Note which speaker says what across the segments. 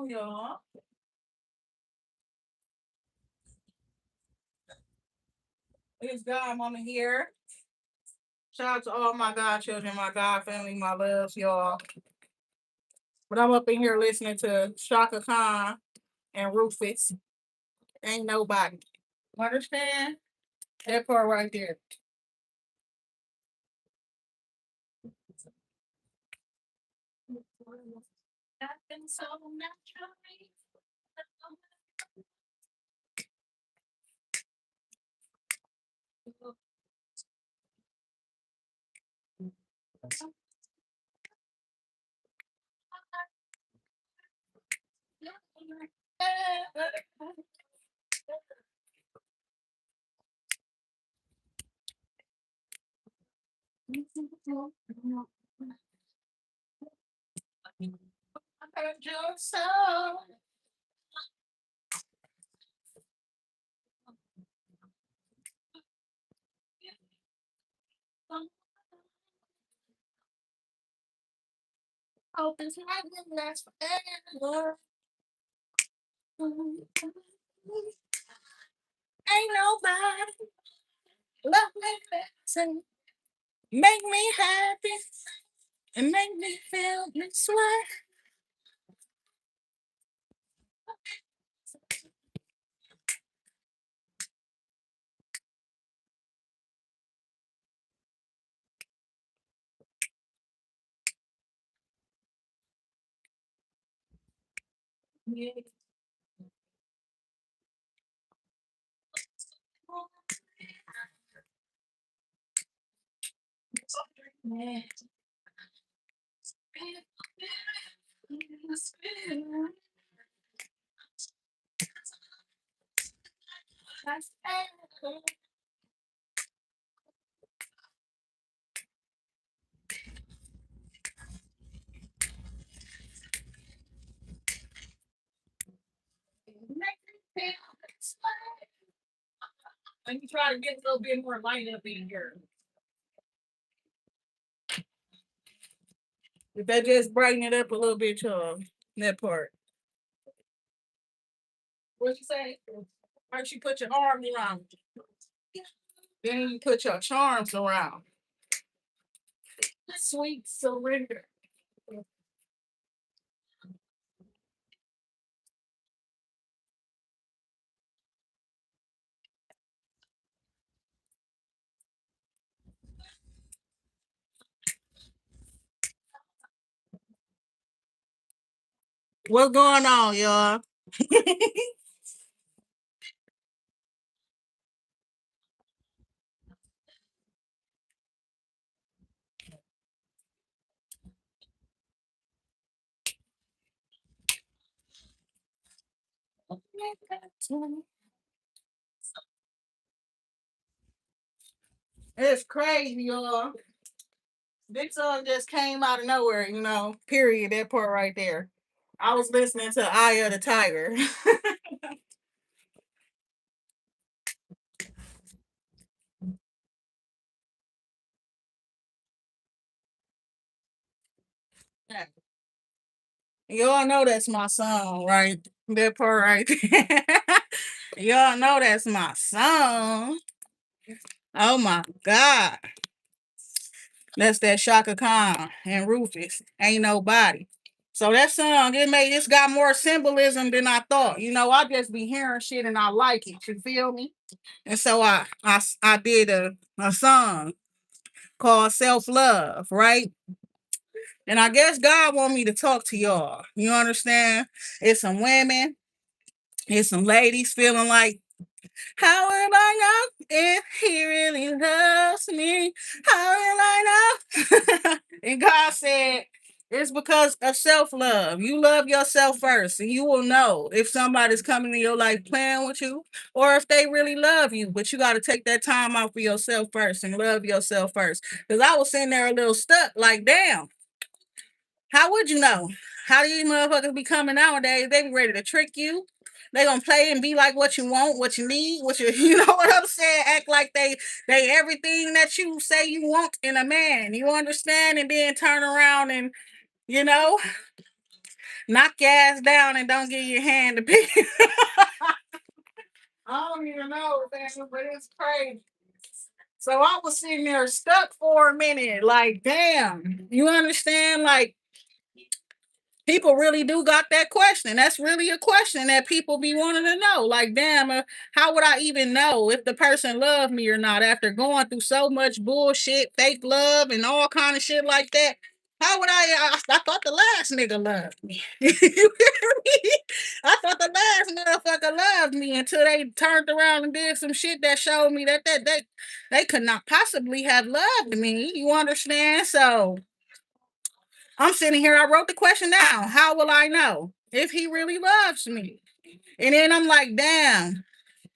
Speaker 1: y'all. It's God Mama here. Shout out to all my godchildren, my God family, my loves, y'all. But I'm up in here listening to Shaka Khan and Rufus. Ain't nobody. Understand? That part right there. Nothing so naturally. I heard your soul. Hope this life will last forever. Ain't nobody love me better. Make me happy and make me feel this way. Yeah. Let me try to get a little bit more light up in here. If that just brighten it up a little bit, y'all. That part. What you say? First you put your arms around. Then you put your charms around. Sweet surrender. What's going on, y'all? It's crazy, y'all. This song just came out of nowhere, period. That part right there. I was listening to Eye of the Tiger. Y'all know that's my song, right? That part right there. Y'all know that's my song. Oh my God. That's that Shaka Khan and Rufus. Ain't nobody. So that song, it's got more symbolism than I thought. I just be hearing shit and I like it. You feel me? And so I did a song called Self Love, right? And I guess God want me to talk to y'all. You understand? It's some women, it's some ladies feeling like, how will I know if he really loves me? How will I know? And God said, it's because of self love. You love yourself first, and you will know if somebody's coming to your life playing with you or if they really love you. But you got to take that time out for yourself first and love yourself first. Because I was sitting there a little stuck, like, damn, how would you know? How do these motherfuckers be coming nowadays? They be ready to trick you. They gonna play and be like what you want, what you need, what you you know what I'm saying? Act like they everything that you say you want in a man. You understand? And then turn around and you know knock your ass down and don't give your hand to pick. I don't even know, man, but it's crazy. So I was sitting there stuck for a minute, like, damn, you understand? Like, people really do got that question. That's really a question that people be wanting to know. Like, damn, how would I even know if the person loved me or not after going through so much bullshit, fake love, and all kind of shit like that? How would I thought the last nigga loved me. You hear me? I thought the last motherfucker loved me until they turned around and did some shit that showed me that they could not possibly have loved me. You understand? So I'm sitting here, I wrote the question down. How will I know if he really loves me? And then I'm like, damn,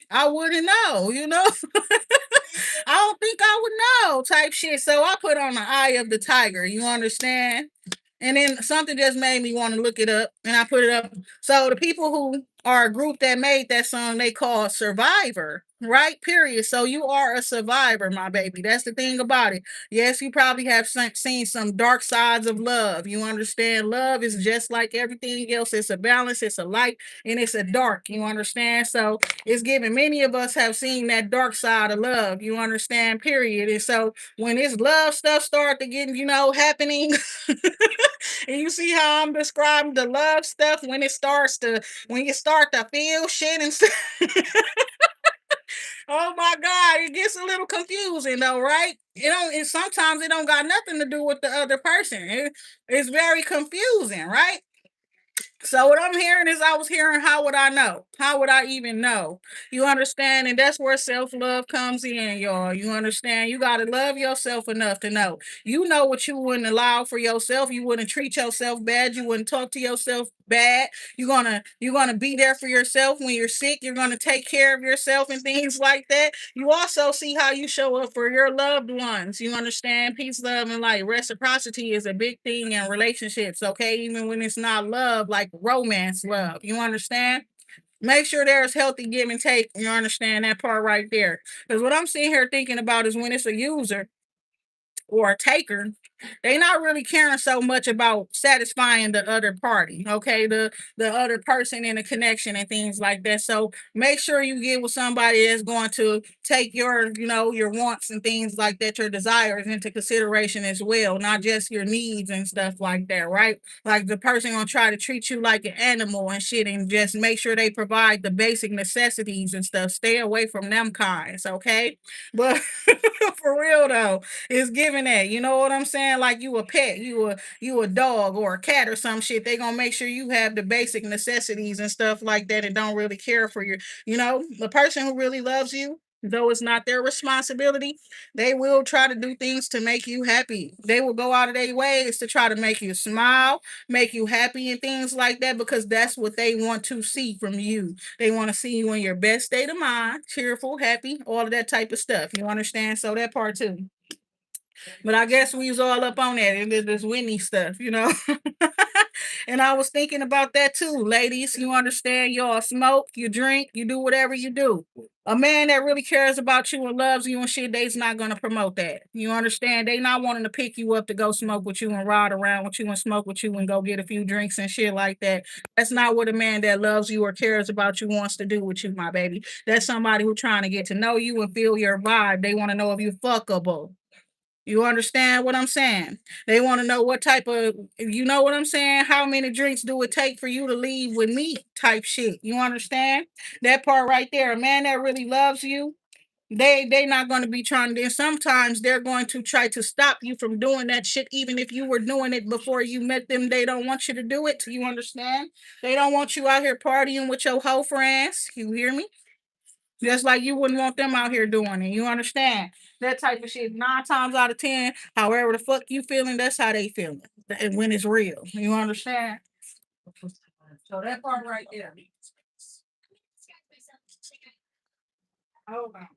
Speaker 1: I wouldn't know, you know? I don't think I would know type shit. So I put on the eye of the tiger, you understand? And then something just made me want to look it up, and I put it up. So the people who are a group that made that song, they call Survivor, right? Period. So you are a survivor, my baby. That's the thing about it. Yes, you probably have seen some dark sides of love. You understand? Love is just like everything else. It's a balance, it's a light, and it's a dark. You understand? So it's given. Many of us have seen that dark side of love. You understand? Period. And so when this love stuff start to get, happening, and you see how I'm describing the love stuff when you start to feel shit and stuff. Oh my God, it gets a little confusing though, right? Sometimes it don't got nothing to do with the other person. It's very confusing, right? So what I'm hearing is I was hearing, how would I know? How would I even know? You understand? And that's where self-love comes in, y'all. You understand? You gotta love yourself enough to know. You know what you wouldn't allow for yourself. You wouldn't treat yourself bad. You wouldn't talk to yourself bad. You're gonna be there for yourself when you're sick. You're gonna take care of yourself and things like that. You also see how you show up for your loved ones. You understand? Peace, love, and light. Reciprocity is a big thing in relationships, okay? Even when it's not love, like romance love. You understand? Make sure there's healthy give and take. You understand that part right there? Because what I'm sitting here thinking about is when it's a user or a taker, they not really caring so much about satisfying the other party, okay, the other person in the connection and things like that. So make sure you get with somebody that's going to take your wants and things like that, your desires into consideration as well, not just your needs and stuff like that, right? Like the person gonna try to treat you like an animal and shit, and just make sure they provide the basic necessities and stuff. Stay away from them kinds, okay? But for real though, it's giving that. You know what I'm saying? Like you a pet, you a dog or a cat or some shit. They gonna make sure you have the basic necessities and stuff like that, and don't really care for the person who really loves you. Though it's not their responsibility, they will try to do things to make you happy. They will go out of their ways to try to make you smile, make you happy, and things like that, because that's what they want to see from you. They want to see you in your best state of mind, cheerful, happy, all of that type of stuff. You understand? So that part too. But I guess we was all up on that and this Whitney stuff. And I was thinking about that too, ladies. You understand? Y'all smoke, you drink, you do whatever you do. A man that really cares about you and loves you and shit, they's not gonna promote that. You understand? They not wanting to pick you up to go smoke with you and ride around with you and smoke with you and go get a few drinks and shit like that. That's not what a man that loves you or cares about you wants to do with you, my baby. That's somebody who trying to get to know you and feel your vibe. They want to know if you fuckable. You understand what I'm saying? They want to know what type of, you know what I'm saying? How many drinks do it take for you to leave with me type shit. You understand? That part right there. A man that really loves you, they not going to be trying to, sometimes they're going to try to stop you from doing that shit even if you were doing it before you met them. They don't want you to do it. You understand? They don't want you out here partying with your hoe friends. You hear me? Just like you wouldn't want them out here doing it. You understand? That type of shit. 9 times out of 10, however the fuck you feeling, that's how they feeling. And when it's real. You understand? So that part right there. Hold on.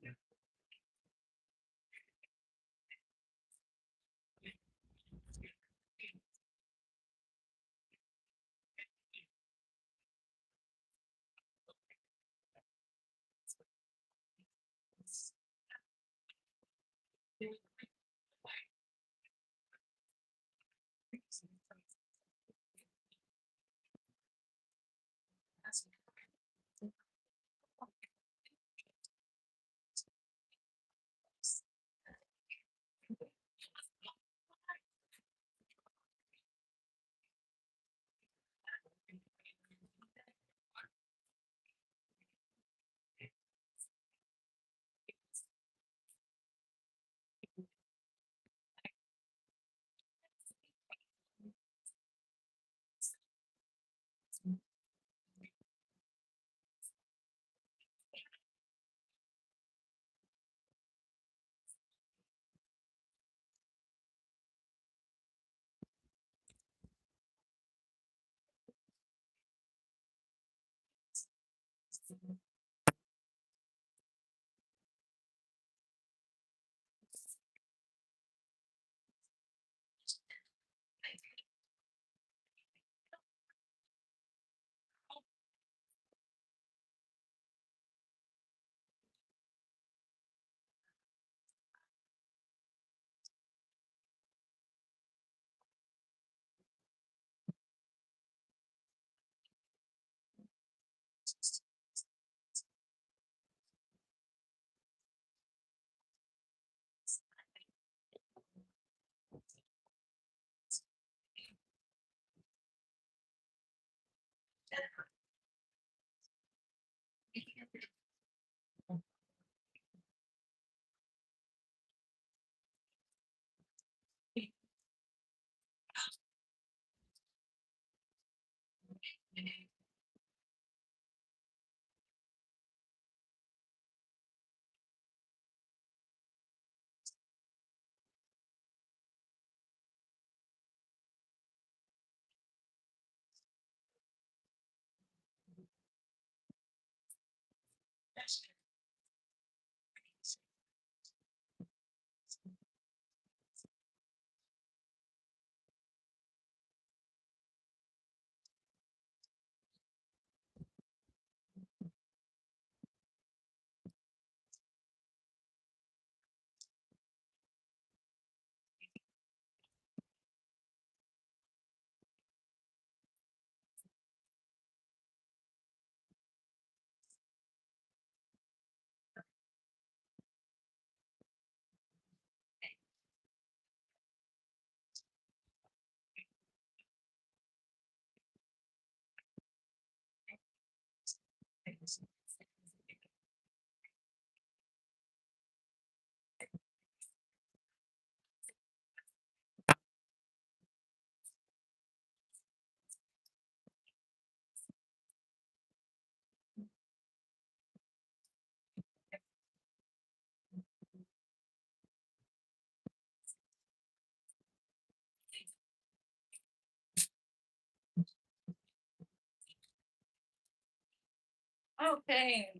Speaker 1: Okay.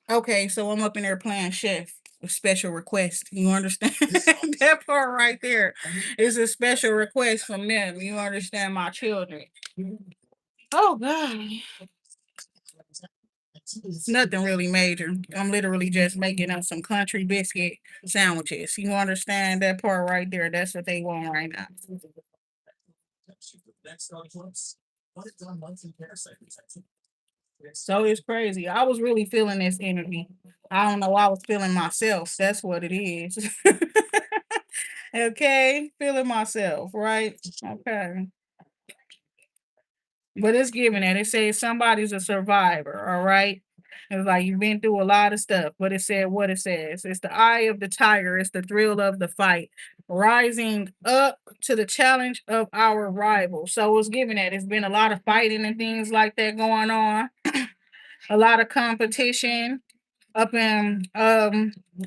Speaker 1: Okay, so I'm up in there playing chef with special request. You understand? That part right there is a special request from them. You understand, my children. Oh God. It's nothing really major. I'm literally just making up some country biscuit sandwiches. You understand that part right there? That's what they want right now. So it's crazy. I was really feeling this energy. I don't know. I was feeling myself. That's what it is. Okay, feeling myself, right? Okay. But it's giving it. It says somebody's a survivor, all right? It's like you've been through a lot of stuff, but it said what it says. It's the eye of the tiger, it's the thrill of the fight, rising up to the challenge of our rival. So it's giving it. It's been a lot of fighting and things like that going on, a lot of competition up in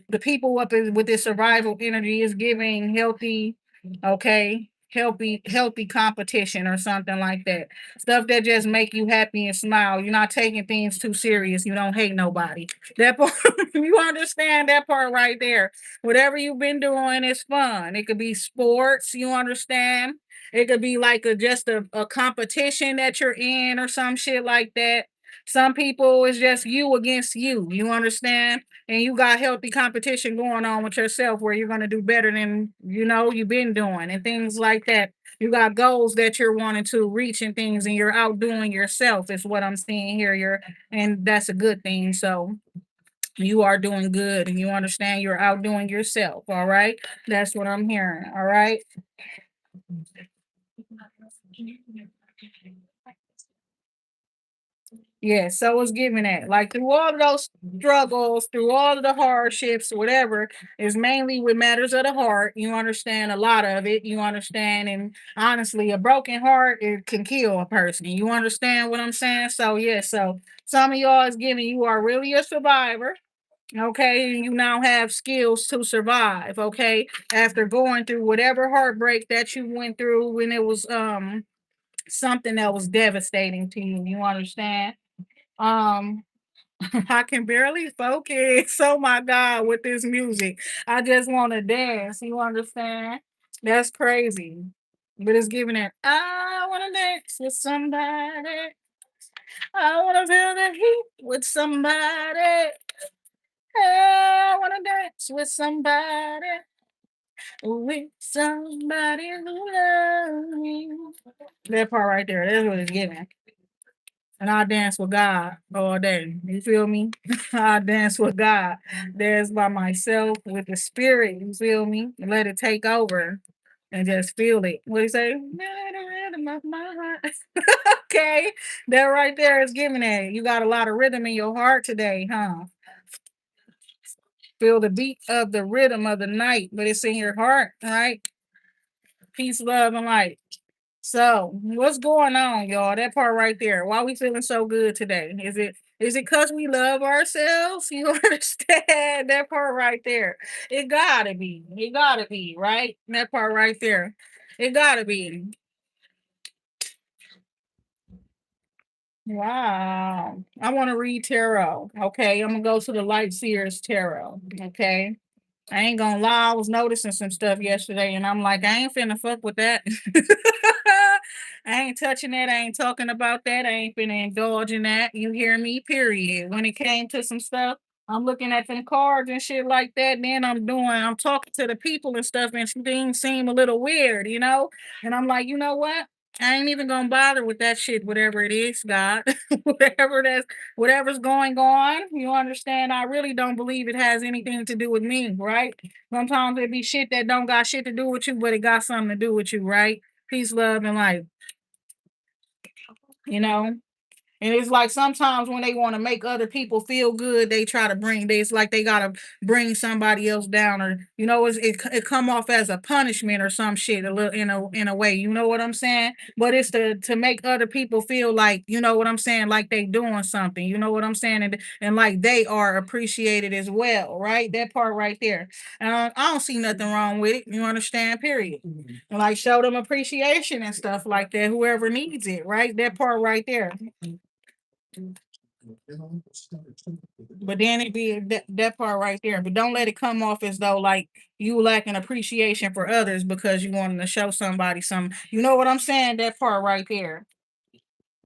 Speaker 1: the people up in with this survival energy is giving healthy, okay, healthy competition or something like that. Stuff that just make you happy and smile. You're not taking things too serious. You don't hate nobody. That part, you understand that part right there. Whatever you've been doing is fun. It could be sports, you understand. It could be like just a competition that you're in or some shit like that. Some people it's just you against you. You understand? And you got healthy competition going on with yourself where you're gonna do better than you've been doing and things like that. You got goals that you're wanting to reach and things, and you're outdoing yourself, is what I'm seeing here. And that's a good thing. So you are doing good and you understand you're outdoing yourself. All right. That's what I'm hearing. All right. Yes, so it's giving that. Like through all of those struggles, through all of the hardships, whatever, is mainly with matters of the heart. You understand a lot of it. You understand, and honestly, a broken heart it can kill a person. You understand what I'm saying? So yeah, so some of y'all is giving you are really a survivor. Okay, and you now have skills to survive. Okay, after going through whatever heartbreak that you went through when it was something that was devastating to you. You understand? Um, I can barely focus. Oh my God, with this music. I just want to dance. You understand? That's crazy. But it's giving it, I want to dance with somebody. I want to feel the heat with somebody. I want to dance with somebody. With somebody who loves me. That part right there, that's what it's giving. And I dance with God all day. You feel me? I dance with God. Dance by myself with the spirit. You feel me? Let it take over and just feel it. What do you say? The rhythm of my heart. Okay, that right there is giving it. You got a lot of rhythm in your heart today, huh? Feel the beat of the rhythm of the night, but it's in your heart, right? Peace, love, and light. So, what's going on, y'all? That part right there. Why we feeling so good today? Is it because we love ourselves? You understand that part right there? It gotta be. It gotta be, right? That part right there. It gotta be. Wow. I want to read tarot. Okay. I'm gonna go to the Light Seers Tarot. Okay. I ain't gonna lie, I was noticing some stuff yesterday, and I'm like, I ain't finna fuck with that. I ain't touching that. I ain't talking about that. I ain't finna indulge in that. You hear me? Period. When it came to some stuff, I'm looking at them cards and shit like that. Then I'm talking to the people and stuff, and things seem a little weird, you know? And I'm like, you know what? I ain't even gonna bother with that shit, whatever it is, God. Whatever's going on, you understand? I really don't believe it has anything to do with me, right? Sometimes it be shit that don't got shit to do with you, but it got something to do with you, right? Peace, love, and life, you know? And it's like sometimes when they want to make other people feel good, they try to it's like they gotta bring somebody else down, or it come off as a punishment or some shit a little in a way. You know what I'm saying? But it's to make other people feel like, you know what I'm saying, like they doing something. You know what I'm saying, and like they are appreciated as well, right? That part right there. I don't see nothing wrong with it. You understand? Period. Like show them appreciation and stuff like that. Whoever needs it, right? That part right there. But then it be that part right there. But don't let it come off as though like you lacking appreciation for others because you wanting to show somebody some. You know what I'm saying? That part right there.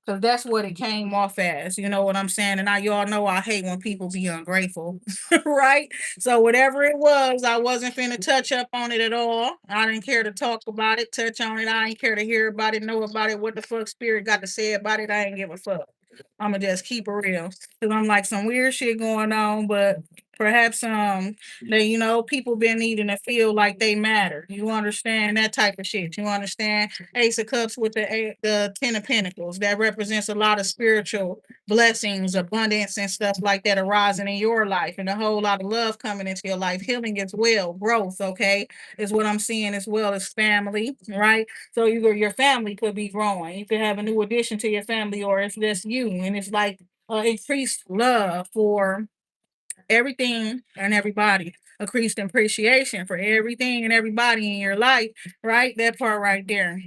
Speaker 1: Cause that's what it came off as. You know what I'm saying? And y'all know I hate when people be ungrateful, right? So whatever it was, I wasn't finna touch up on it at all. I didn't care to talk about it, touch on it. I ain't care to hear about it, know about it. What the fuck spirit got to say about it? I ain't give a fuck. I'ma just keep it real. Cause I'm like some weird shit going on, but perhaps they people been needing to feel like they matter. You understand that type of shit. You understand? Ace of Cups with the Ten of Pentacles. That represents a lot of spiritual blessings, abundance, and stuff like that arising in your life, and a whole lot of love coming into your life, healing as well, growth. Okay, is what I'm seeing, as well as family, right? So either your family could be growing, you could have a new addition to your family, or it's just you, and it's like increased love for everything and everybody, increased appreciation for everything and everybody in your life, right? That part right there.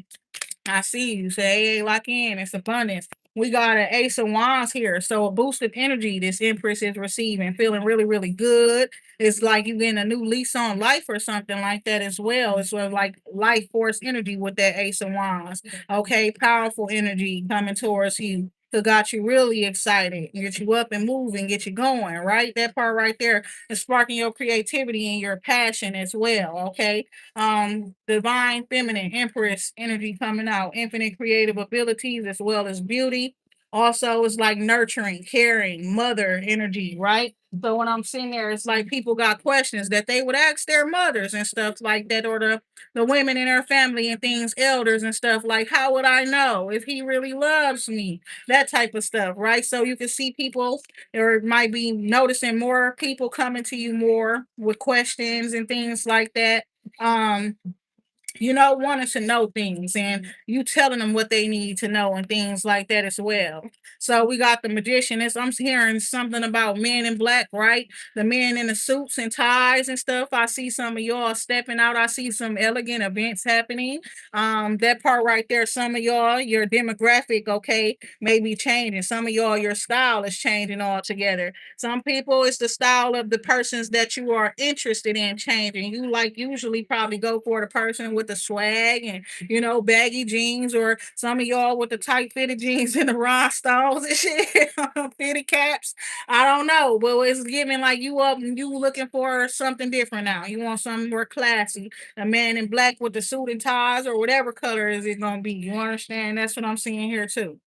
Speaker 1: I see you. Say, hey, lock in. It's abundance. We got an Ace of Wands here. So a boost of energy this Empress is receiving, feeling really, really good. It's like you getting a new lease on life or something like that as well. It's sort of like life force energy with that Ace of Wands. Okay, powerful energy coming towards you. To got you really excited, get you up and moving, get you going, right? That part right there is sparking your creativity and your passion as well. Okay, divine feminine empress energy coming out, infinite creative abilities as well as beauty. Also it's like nurturing, caring, mother energy, right? So when I'm sitting there, it's like people got questions that they would ask their mothers and stuff like that, or the women in their family and things, elders and stuff, like, how would I know if he really loves me? That type of stuff, right? So you can see people, or it might be noticing more people coming to you more with questions and things like that. um wanting to know things and you telling them what they need to know and things like that as well. So we got the magician. I'm hearing something about men in black, right? The men in the suits and ties and stuff. I see some of y'all stepping out. I see some elegant events happening. That part right there, some of y'all, your demographic, okay, may be changing. Some of y'all, your style is changing altogether. Some people, it's the style of the persons that you are interested in changing. You like usually probably go for the person with the swag and baggy jeans, or some of y'all with the tight fitted jeans and the rhinestones and shit, fitted caps. I don't know, but it's giving like you up and you looking for something different now. You want something more classy. A man in black with the suit and ties or whatever color is it gonna be. You understand? That's what I'm seeing here too.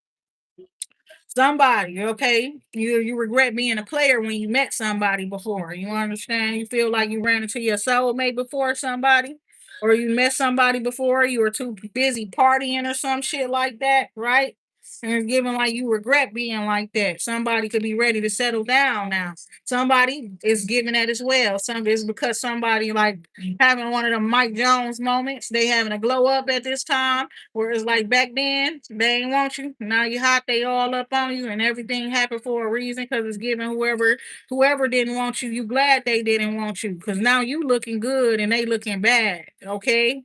Speaker 1: Somebody, okay? You regret being a player when you met somebody before. You understand? You feel like you ran into your soulmate before somebody, or you met somebody before. You were too busy partying or some shit like that, right? And it's given like you regret being like that. Somebody could be ready to settle down now. Somebody is giving that as well. Some is because somebody like having one of them Mike Jones moments. They having a glow up at this time. Whereas like back then, they ain't want you. Now you hot, they all up on you, and everything happened for a reason because it's given whoever didn't want you, you glad they didn't want you. Cause now you looking good and they looking bad. Okay.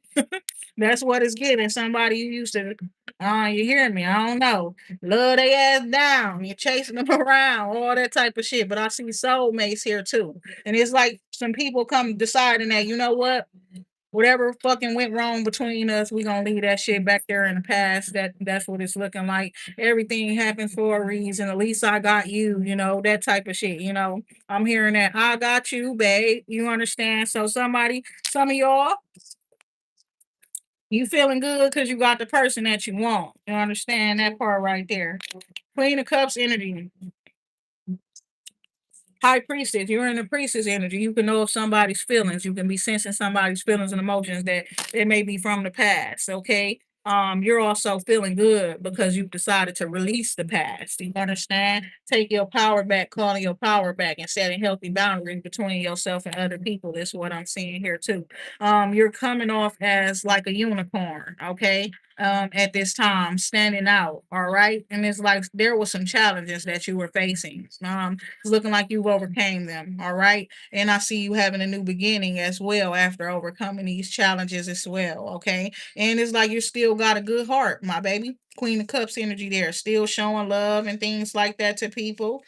Speaker 1: That's what it's giving. Somebody you used to you hear me? I don't know. Love they ass down. You're chasing them around, all that type of shit. But I see soulmates here too. And it's like some people come deciding that, you know what? Whatever fucking went wrong between us, we gonna leave that shit back there in the past. That's what it's looking like. Everything happens for a reason. At least I got you, that type of shit. I'm hearing that I got you, babe. You understand? So some of y'all, you feeling good because you got the person that you want. You understand that part right there. Queen of Cups energy. High priestess, you're in the priestess energy. You can know of somebody's feelings. You can be sensing somebody's feelings and emotions that it may be from the past. Okay. You're also feeling good because you've decided to release the past. You understand? Take your power back, calling your power back, and setting healthy boundaries between yourself and other people. That's what I'm seeing here too. You're coming off as like a unicorn. Okay. At this time, standing out. All right. And it's like there were some challenges that you were facing. It's looking like you've overcame them. All right. And I see you having a new beginning as well after overcoming these challenges as well. Okay. And it's like you still got a good heart, my baby. Queen of Cups energy there, still showing love and things like that to people.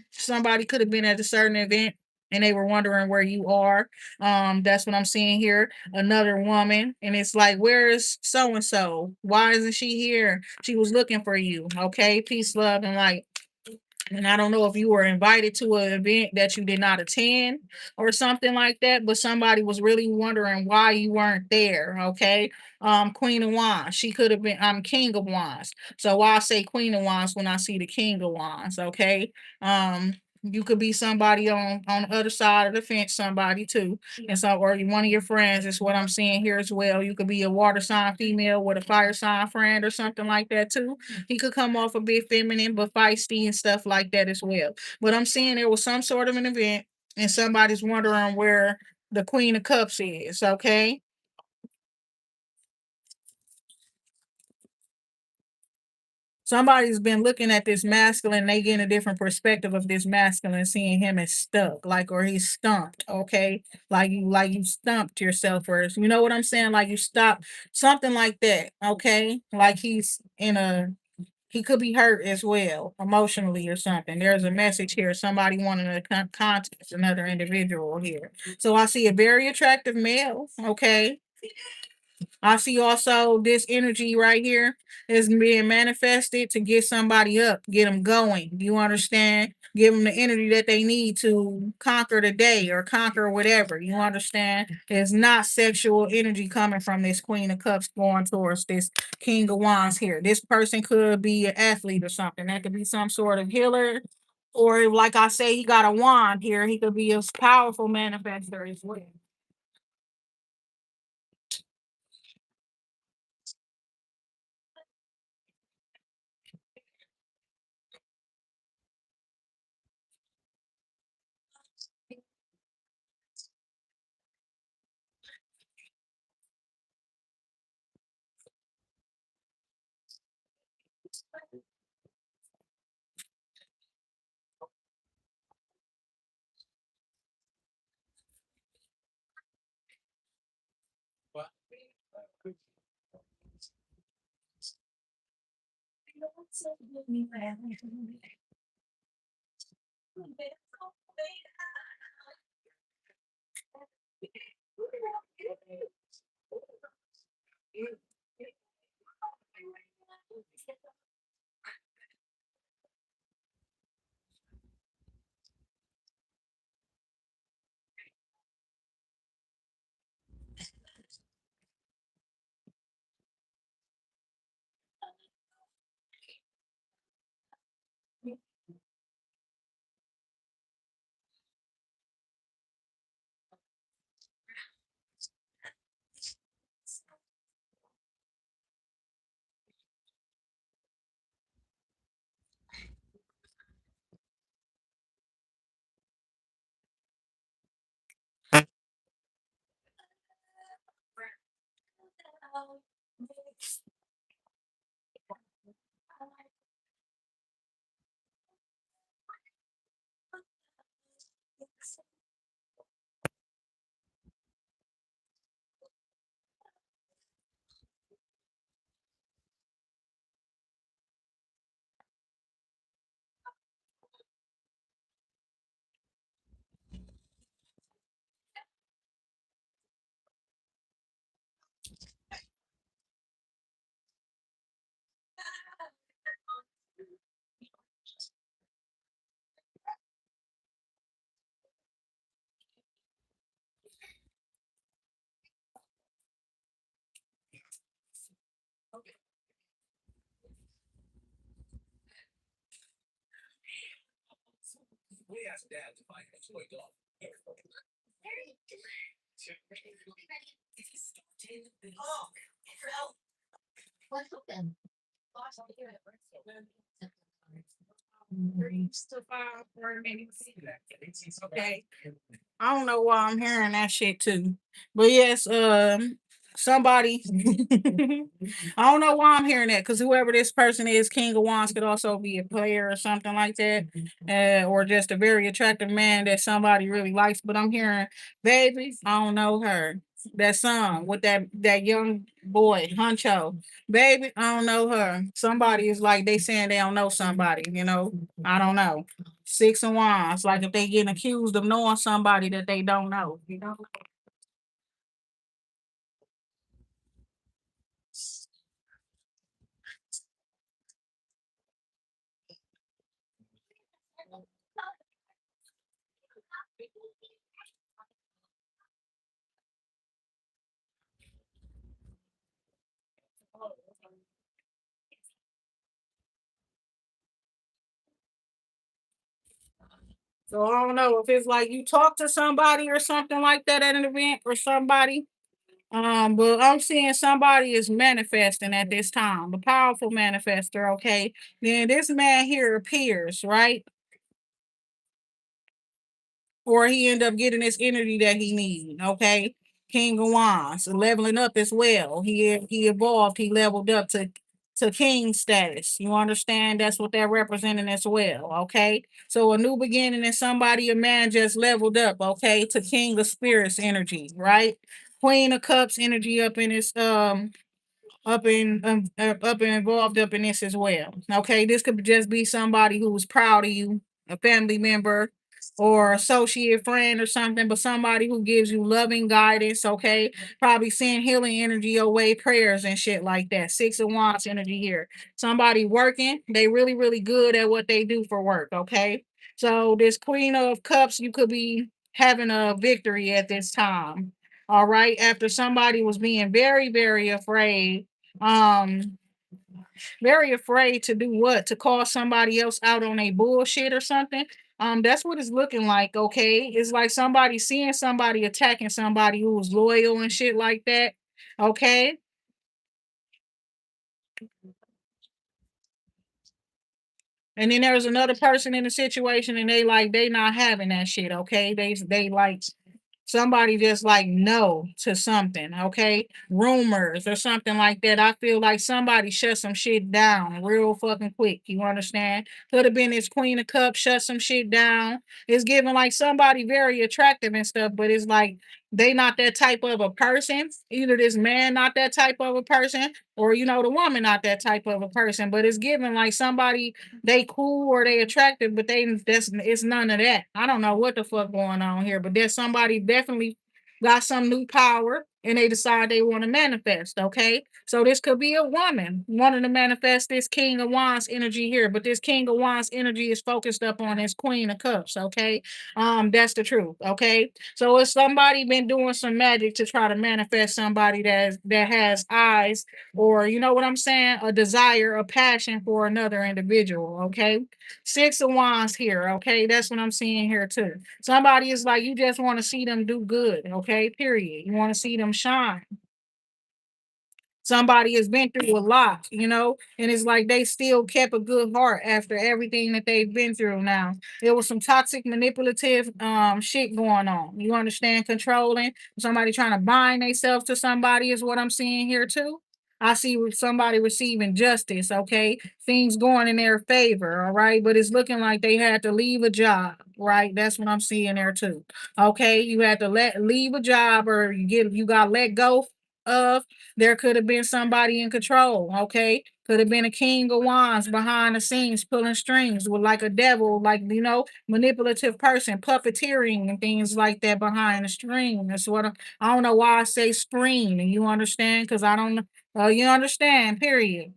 Speaker 1: Somebody could have been at a certain event and they were wondering where you are. That's what I'm seeing here. Another woman, and it's like, where is so and so? Why isn't she here? She was looking for you. Okay, peace, love, and light. And I don't know if you were invited to an event that you did not attend or something like that, but somebody was really wondering why you weren't there. Okay. Queen of Wands. She could have been I'm King of Wands. So why I say Queen of Wands when I see the King of Wands, okay? You could be somebody on the other side of the fence, somebody too. And so or one of your friends is what I'm seeing here as well. You could be a water sign female with a fire sign friend or something like that too. He could come off a bit feminine, but feisty and stuff like that as well. But I'm seeing there was some sort of an event, and somebody's wondering where the Queen of Cups is. Okay, somebody's been looking at this masculine. They get a different perspective of this masculine, seeing him as stuck, like or he's stumped. Okay, like you stumped yourself, or you know what I'm saying? Like you stopped something like that. Okay, like he's in a he could be hurt as well, emotionally or something. There's a message here. Somebody wanting to contact another individual here. So I see a very attractive male. Okay. I see also this energy right here is being manifested to get somebody up, get them going. You understand? Give them the energy that they need to conquer the day or conquer whatever. You understand? It's not sexual energy coming from this Queen of Cups going towards this King of Wands here. This person could be an athlete or something. That could be some sort of healer. Or like I say, he got a wand here. He could be a powerful manifester as well. Okay. I don't know why I'm hearing that shit too. But yes, somebody I don't know why I'm hearing that because whoever this person is, King of Wands could also be a player or something like that. Or just a very attractive man that somebody really likes. But I'm hearing, baby, I don't know her. That song with that young boy, Huncho. Baby, I don't know her. Somebody is like they saying they don't know somebody, you know. I don't know. Six of Wands, like if they getting accused of knowing somebody that they don't know, you know. So I don't know if it's like you talk to somebody or something like that at an event or somebody. But I'm seeing somebody is manifesting at this time, the powerful manifester. Okay, then this man here appears, right? Or he end up getting this energy that he need. Okay, King of Wands, leveling up as well. He evolved. He leveled up to king status. You understand? That's what they're representing as well. Okay, so a new beginning and somebody, a man just leveled up. Okay, to King of Spirits energy, right? Queen of Cups energy up and involved up in this as well. Okay, this could just be somebody who's proud of you, a family member or associate friend or something, but somebody who gives you loving guidance. Okay, probably send healing energy your way, prayers and shit like that. Six of Wands energy here. Somebody working, they really good at what they do for work. Okay, so this Queen of Cups, you could be having a victory at this time. All right, after somebody was being very afraid, um very afraid to do what, to call somebody else out on a bullshit or something. That's what it's looking like. Okay, it's like somebody seeing somebody attacking somebody who was loyal and shit like that. Okay, and then there's another person in the situation and they not having that shit. Okay, they like somebody just like no to something, okay? Rumors or something like that. I feel like somebody shut some shit down real fucking quick. You understand? Could have been this Queen of Cups, shut some shit down. It's giving like somebody very attractive and stuff, but it's like they not that type of a person. Either this man not that type of a person, or the woman not that type of a person. But it's giving like somebody they cool or they attractive, but that's it's none of that. I don't know what the fuck going on here, but there's somebody definitely got some new power and they decide they want to manifest. Okay, so this could be a woman wanting to manifest this King of Wands energy here, but this King of Wands energy is focused up on his Queen of Cups. Okay, that's the truth. Okay, so if somebody been doing some magic to try to manifest somebody that has eyes, or you know what I'm saying, a desire, a passion for another individual. Okay, Six of Wands here. Okay, that's what I'm seeing here too. Somebody is like you just want to see them do good. Okay, period. You want to see them shine. Somebody has been through a lot, and it's like they still kept a good heart after everything that they've been through. Now there was some toxic manipulative shit going on, you understand, controlling, somebody trying to bind themselves to somebody is what I'm seeing here too. I see somebody receiving justice, okay, things going in their favor, all right, but it's looking like they had to leave a job, right? That's what I'm seeing there too. Okay, you had to leave a job, or you got let go of. There could have been somebody in control, okay? Could have been a king of wands behind the scenes pulling strings with like a devil, like manipulative person, puppeteering and things like that behind the string. That's what I don't know why I say screen, and you understand? Because I don't know. You understand, period.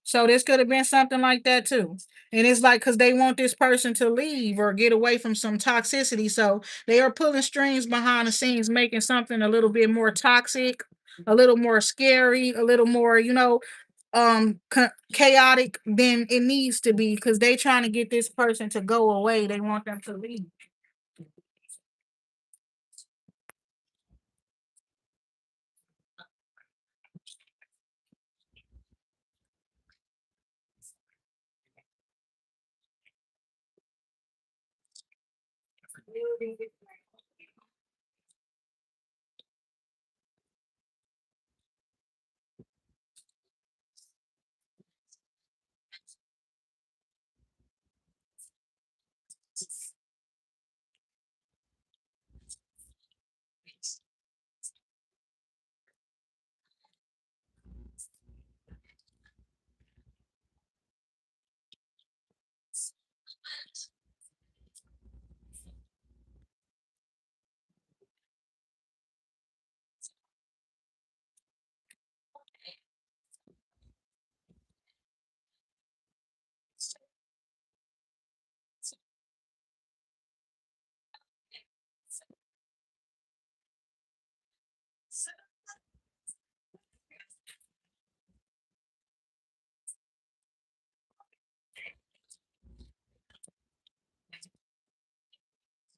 Speaker 1: So this could have been something like that too. And it's like because they want this person to leave or get away from some toxicity. So they are pulling strings behind the scenes, making something a little bit more toxic, a little more scary, a little more, chaotic than it needs to be because they trying to get this person to go away. They want them to leave.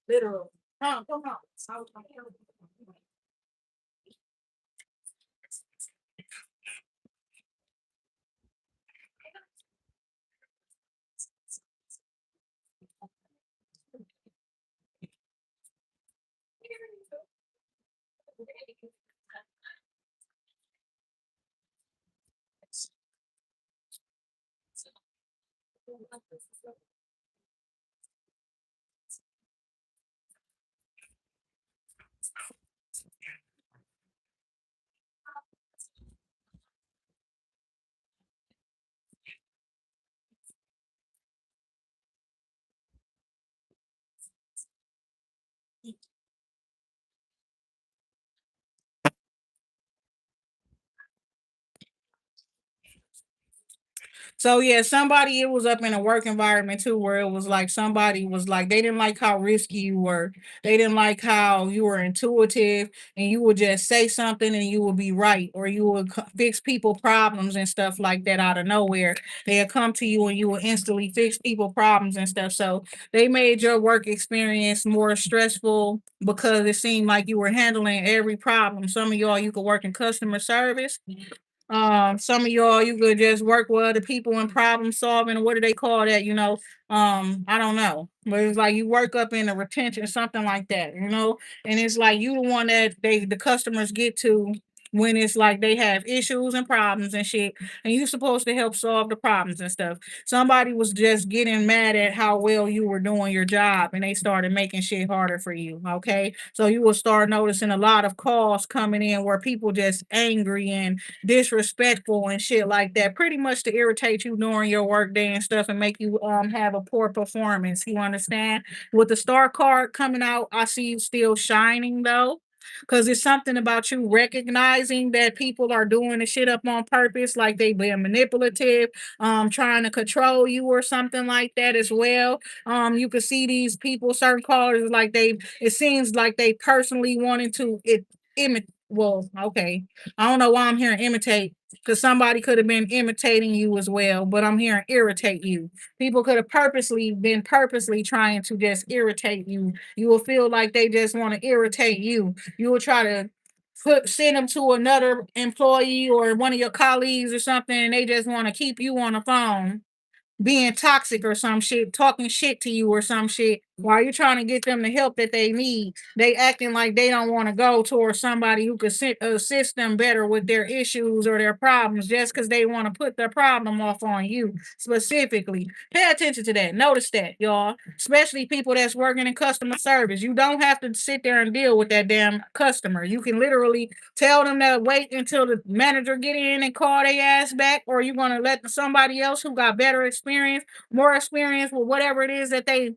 Speaker 1: Literal. Come on. So yeah, somebody it was up in a work environment too, where it was like somebody was like they didn't like how risky you were. They didn't like how you were intuitive and you would just say something and you would be right, or you would fix people problems and stuff like that out of nowhere. They'd come to you and you would instantly fix people problems and stuff. So they made your work experience more stressful because it seemed like you were handling every problem. Some of y'all you could work in customer service, Some of y'all, you could just work with other people in problem solving. What do they call that? I don't know, but it's like you work up in a retention, something like that. And it's like you the one that the customers get to when it's like they have issues and problems and shit, and you're supposed to help solve the problems and stuff. Somebody was just getting mad at how well you were doing your job, and they started making shit harder for you. Okay, so you will start noticing a lot of calls coming in where people just angry and disrespectful and shit like that, pretty much to irritate you during your work day and stuff and make you have a poor performance. You understand? With the star card coming out, I see you still shining though. Cause it's something about you recognizing that people are doing the shit up on purpose, like they being manipulative, trying to control you or something like that as well. You can see these people, certain callers, like it seems like they personally wanting to imitate. Well, okay, I don't know why I'm hearing imitate because somebody could have been imitating you as well, but I'm hearing irritate you. People could have purposely trying to just irritate you. You will feel like they just want to irritate you. You will try to send them to another employee or one of your colleagues or something, and they just want to keep you on the phone being toxic or some shit, talking shit to you or some shit while you're trying to get them the help that they need. They acting like they don't want to go towards somebody who could assist them better with their issues or their problems just because they want to put their problem off on you specifically. Pay attention to that. Notice that, y'all. Especially people that's working in customer service. You don't have to sit there and deal with that damn customer. You can literally tell them to wait until the manager get in and call their ass back, or you're gonna let somebody else who got better experience, more experience with whatever it is that they,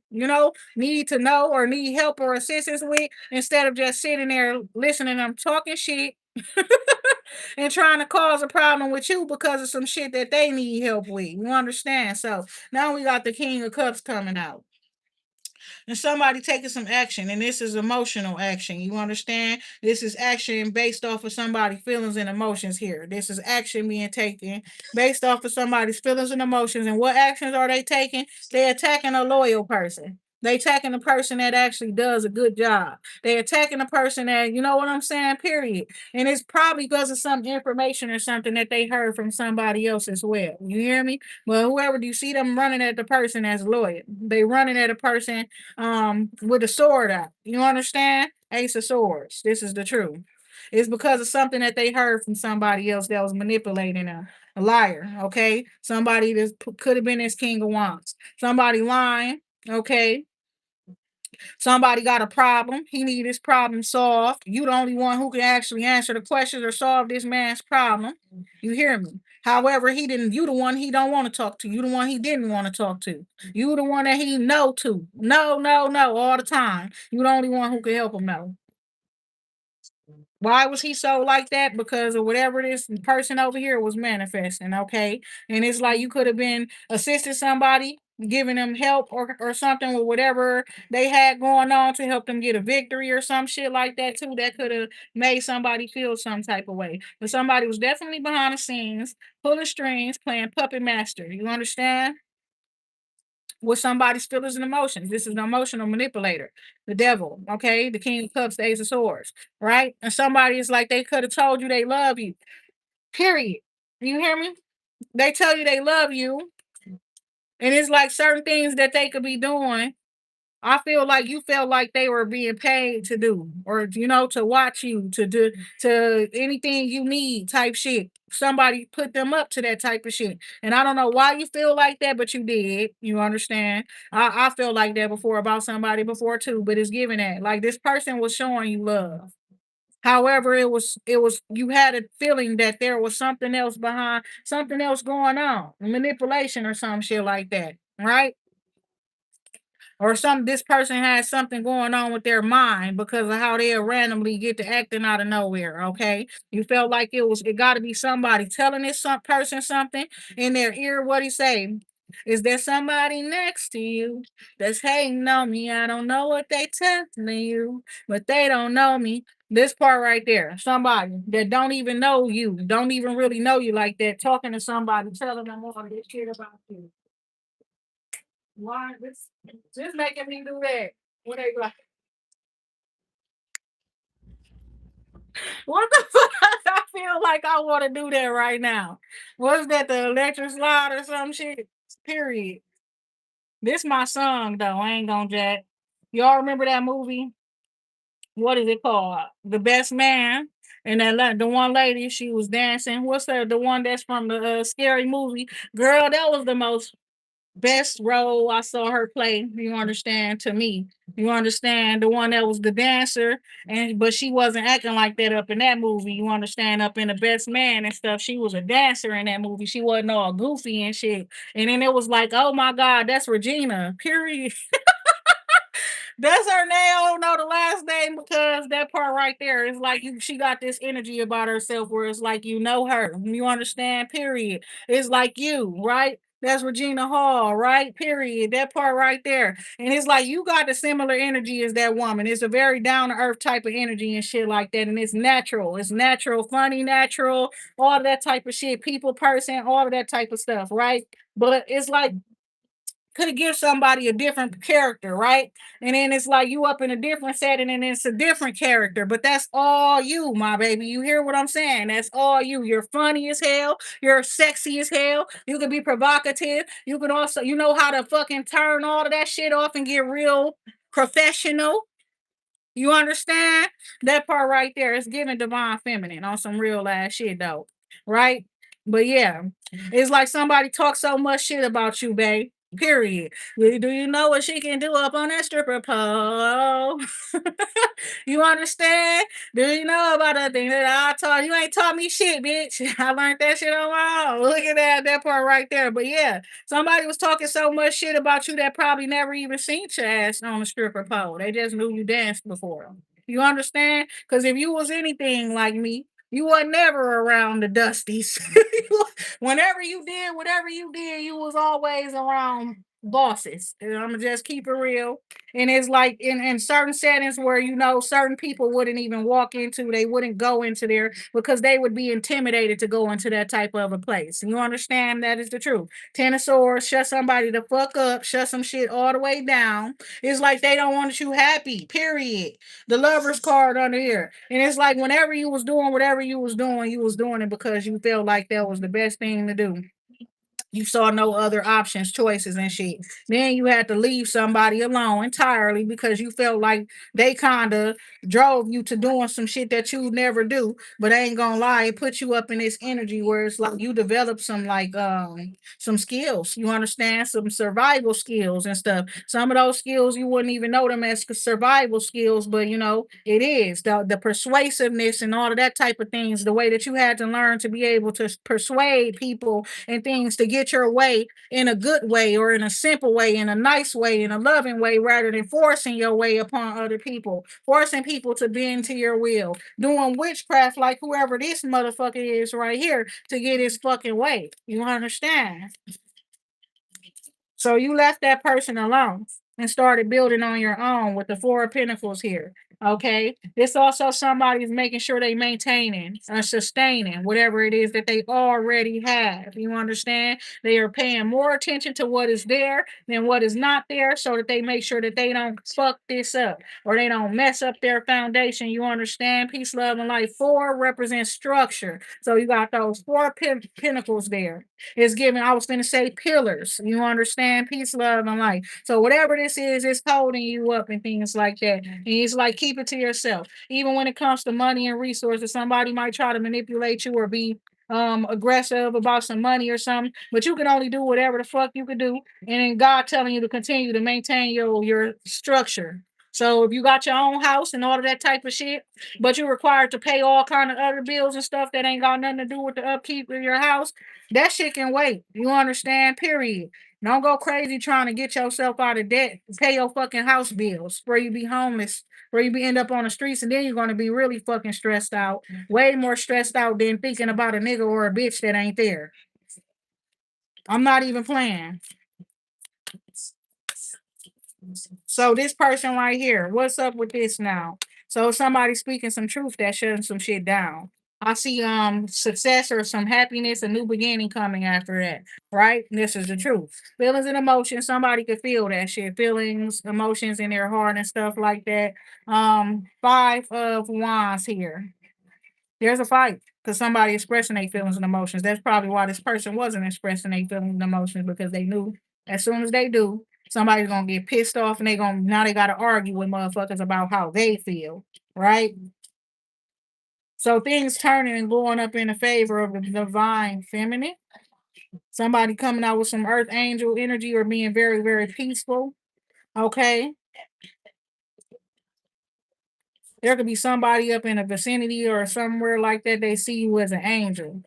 Speaker 1: need to know or need help or assistance with, instead of just sitting there listening to them talking shit and trying to cause a problem with you because of some shit that they need help with. You understand? So now we got the King of Cups coming out and somebody taking some action, and this is emotional action. You understand? This is action based off of somebody's feelings and emotions here. This is action being taken based off of somebody's feelings and emotions. And what actions are they taking? They're attacking a loyal person. They attacking a person that actually does a good job. They attacking a person that, you know what I'm saying, period. And it's probably because of some information or something that they heard from somebody else as well. You hear me? But whoever, do you see them running at the person that's loyal? They running at a person with a sword out. You understand? Ace of Swords. This is the truth. It's because of something that they heard from somebody else that was manipulating them. A liar, okay? Somebody that could have been this King of Wands. Somebody lying, okay? Somebody got a problem. He need his problem solved. You the only one who can actually answer the questions or solve this man's problem. You hear me? However, he didn't. You the one he don't want to talk to. You the one he didn't want to talk to. You the one that he no to. No, no, no, all the time. You the only one who can help him know. Why was he so like that? Because of whatever this person over here was manifesting, okay? And it's like you could have been assisting somebody, giving them help or something with whatever they had going on to help them get a victory or some shit like that too. That could have made somebody feel some type of way. But somebody was definitely behind the scenes, pulling strings, playing puppet master. You understand? With somebody's feelings and emotions. This is an emotional manipulator, the devil, okay? The King of Cups, the Ace of Swords, right? And somebody is like, they could have told you they love you, period. You hear me? They tell you they love you, and it's like certain things that they could be doing. I feel like you felt like they were being paid to do, or to watch you, to do to anything you need type shit. Somebody put them up to that type of shit. And I don't know why you feel like that, but you did. You understand? I felt like that before about somebody before too, but it's giving that. Like this person was showing you love. However, it was you had a feeling that there was something else behind, something else going on, manipulation or some shit like that, right? Or this person has something going on with their mind because of how they randomly get to acting out of nowhere. Okay, you felt like it got to be somebody telling some person something in their ear. What he say? Is there somebody next to you that's hating on me? I don't know what they telling you, but they don't know me. This part right there, somebody that don't even know you, don't even really know you like that, talking to somebody, telling them all this shit about you. Why this making me do that? When they like, What the fuck? I feel like I want to do that right now. Was that the electric slide or some shit? Period. This my song though. I ain't gonna jack. Y'all remember that movie? What is it called? The Best Man. And the one lady, she was dancing. What's the one that's from the scary movie? Girl, that was the most best role I saw her play. You understand? To me, you understand the one that was the dancer, and but she wasn't acting like that up in that movie. You understand? Up in the Best Man and stuff, she was a dancer in that movie. She wasn't all goofy and shit. And then it was like, oh my god, that's Regina. Period. That's her name. I don't know the last name because that part right there is like she got this energy about herself where it's like you know her. You understand? Period. It's like you, right? That's Regina Hall, right? Period. That part right there. And it's like you got the similar energy as that woman. It's a very down to earth type of energy and shit like that. And it's natural. It's natural, funny, natural, all of that type of shit. People, person, all of that type of stuff, right? But it's like could give somebody a different character, right? And then it's like you up in a different setting and it's a different character, but that's all you, my baby. You hear what I'm saying? That's all you. You're funny as hell. You're sexy as hell. You can be provocative. You can also, you know how to fucking turn all of that shit off and get real professional. You understand? That part right there is giving divine feminine on some real ass shit though. Right? But yeah, it's like somebody talks so much shit about you, babe. Period. Do you know what she can do up on that stripper pole? You understand? Do you know about the thing that I taught you? Ain't taught me shit, bitch. I learned that shit on my own. Look at that part right there. But yeah, somebody was talking so much shit about you that probably never even seen your ass on a stripper pole. They just knew you danced before. You understand? Because if you was anything like me, you were never around the dusties. Whenever you did whatever you did, you was always around bosses. And I'm gonna just keep it real. And it's like in certain settings where you know certain people wouldn't even walk into, they wouldn't go into there because they would be intimidated to go into that type of a place. You understand that is the truth. Tennis shut somebody the fuck up, shut some shit all the way down. It's like they don't want you happy, period. The lover's card under here. And it's like whenever you was doing whatever you was doing it because you felt like that was the best thing to do. You saw no other options, choices, and shit. Then you had to leave somebody alone entirely because you felt like they kind of drove you to doing some shit that you never do. But I ain't gonna lie, it put you up in this energy where it's like you develop some some skills. You understand some survival skills and stuff. Some of those skills you wouldn't even know them as survival skills, but you know it is the persuasiveness and all of that type of things. The way that you had to learn to be able to persuade people and things to get your way in a good way or in a simple way, in a nice way, in a loving way, rather than forcing your way upon other people, forcing people to bend to your will, doing witchcraft like whoever this motherfucker is right here to get his fucking way. You understand? So you left that person alone and started building on your own with the Four of Pentacles here. Okay. This also somebody's making sure they maintaining and sustaining whatever it is that they already have. You understand? They are paying more attention to what is there than what is not there so that they make sure that they don't fuck this up or they don't mess up their foundation. You understand? Peace, love, and life. Four represents structure. So you got those four pentacles there. It's giving, I was going to say pillars. You understand? Peace, love, and life. So whatever this is, it's holding you up and things like that. And it's like keep it to yourself. Even when it comes to money and resources, somebody might try to manipulate you or be aggressive about some money or something, but you can only do whatever the fuck you can do. And then God telling you to continue to maintain your structure. So if you got your own house and all of that type of shit, but you're required to pay all kind of other bills and stuff that ain't got nothing to do with the upkeep of your house, that shit can wait. You understand? Period. Don't go crazy trying to get yourself out of debt, pay your fucking house bills, where you be homeless, where you be end up on the streets, and then you're gonna be really fucking stressed out. Way more stressed out than thinking about a nigga or a bitch that ain't there. I'm not even playing. So this person right here, what's up with this now? So somebody speaking some truth that shutting some shit down. I see success or some happiness, a new beginning coming after that, right? This is the truth. Feelings and emotions, somebody could feel that shit. Feelings, emotions in their heart and stuff like that. Five of wands here. There's a fight because somebody expressing their feelings and emotions. That's probably why this person wasn't expressing their feelings and emotions because they knew as soon as they do, somebody's gonna get pissed off and they gonna now they gotta argue with motherfuckers about how they feel, right? So things turning and going up in the favor of the divine feminine. Somebody coming out with some earth angel energy or being very, very peaceful. Okay. There could be somebody up in a vicinity or somewhere like that. They see you as an angel,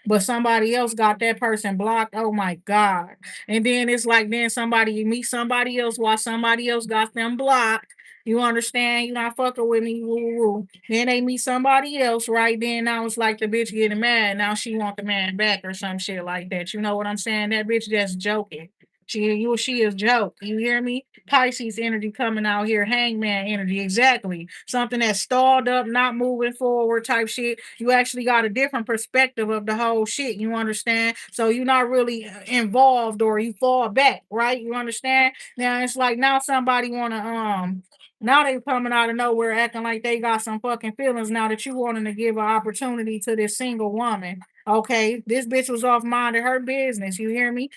Speaker 1: but somebody else got that person blocked. Oh my God. And then it's like, then somebody, you meet somebody else while somebody else got them blocked. You understand? You not fucking with me. Woo, woo, woo. Then they meet somebody else, right? Then now it's like the bitch getting mad. Now she want the man back or some shit like that. You know what I'm saying? That bitch just joking. She is joke. You hear me? Pisces energy coming out here, hangman energy, exactly. Something that's stalled up, not moving forward type shit. You actually got a different perspective of the whole shit. You understand? So you're not really involved or you fall back, right? You understand? Now it's like now somebody wanna now they coming out of nowhere acting like they got some fucking feelings now that you wanting to give an opportunity to this single woman. Okay, this bitch was off minding her business. You hear me?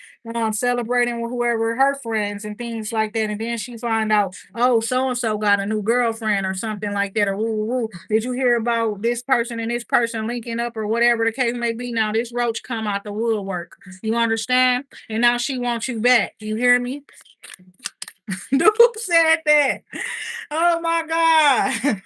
Speaker 1: Celebrating with whoever her friends and things like that. And then she find out, oh, so and so got a new girlfriend or something like that, or woo woo woo. Did you hear about this person and this person linking up or whatever the case may be? Now this roach come out the woodwork. You understand? And now she wants you back. You hear me? Who said that? Oh my God.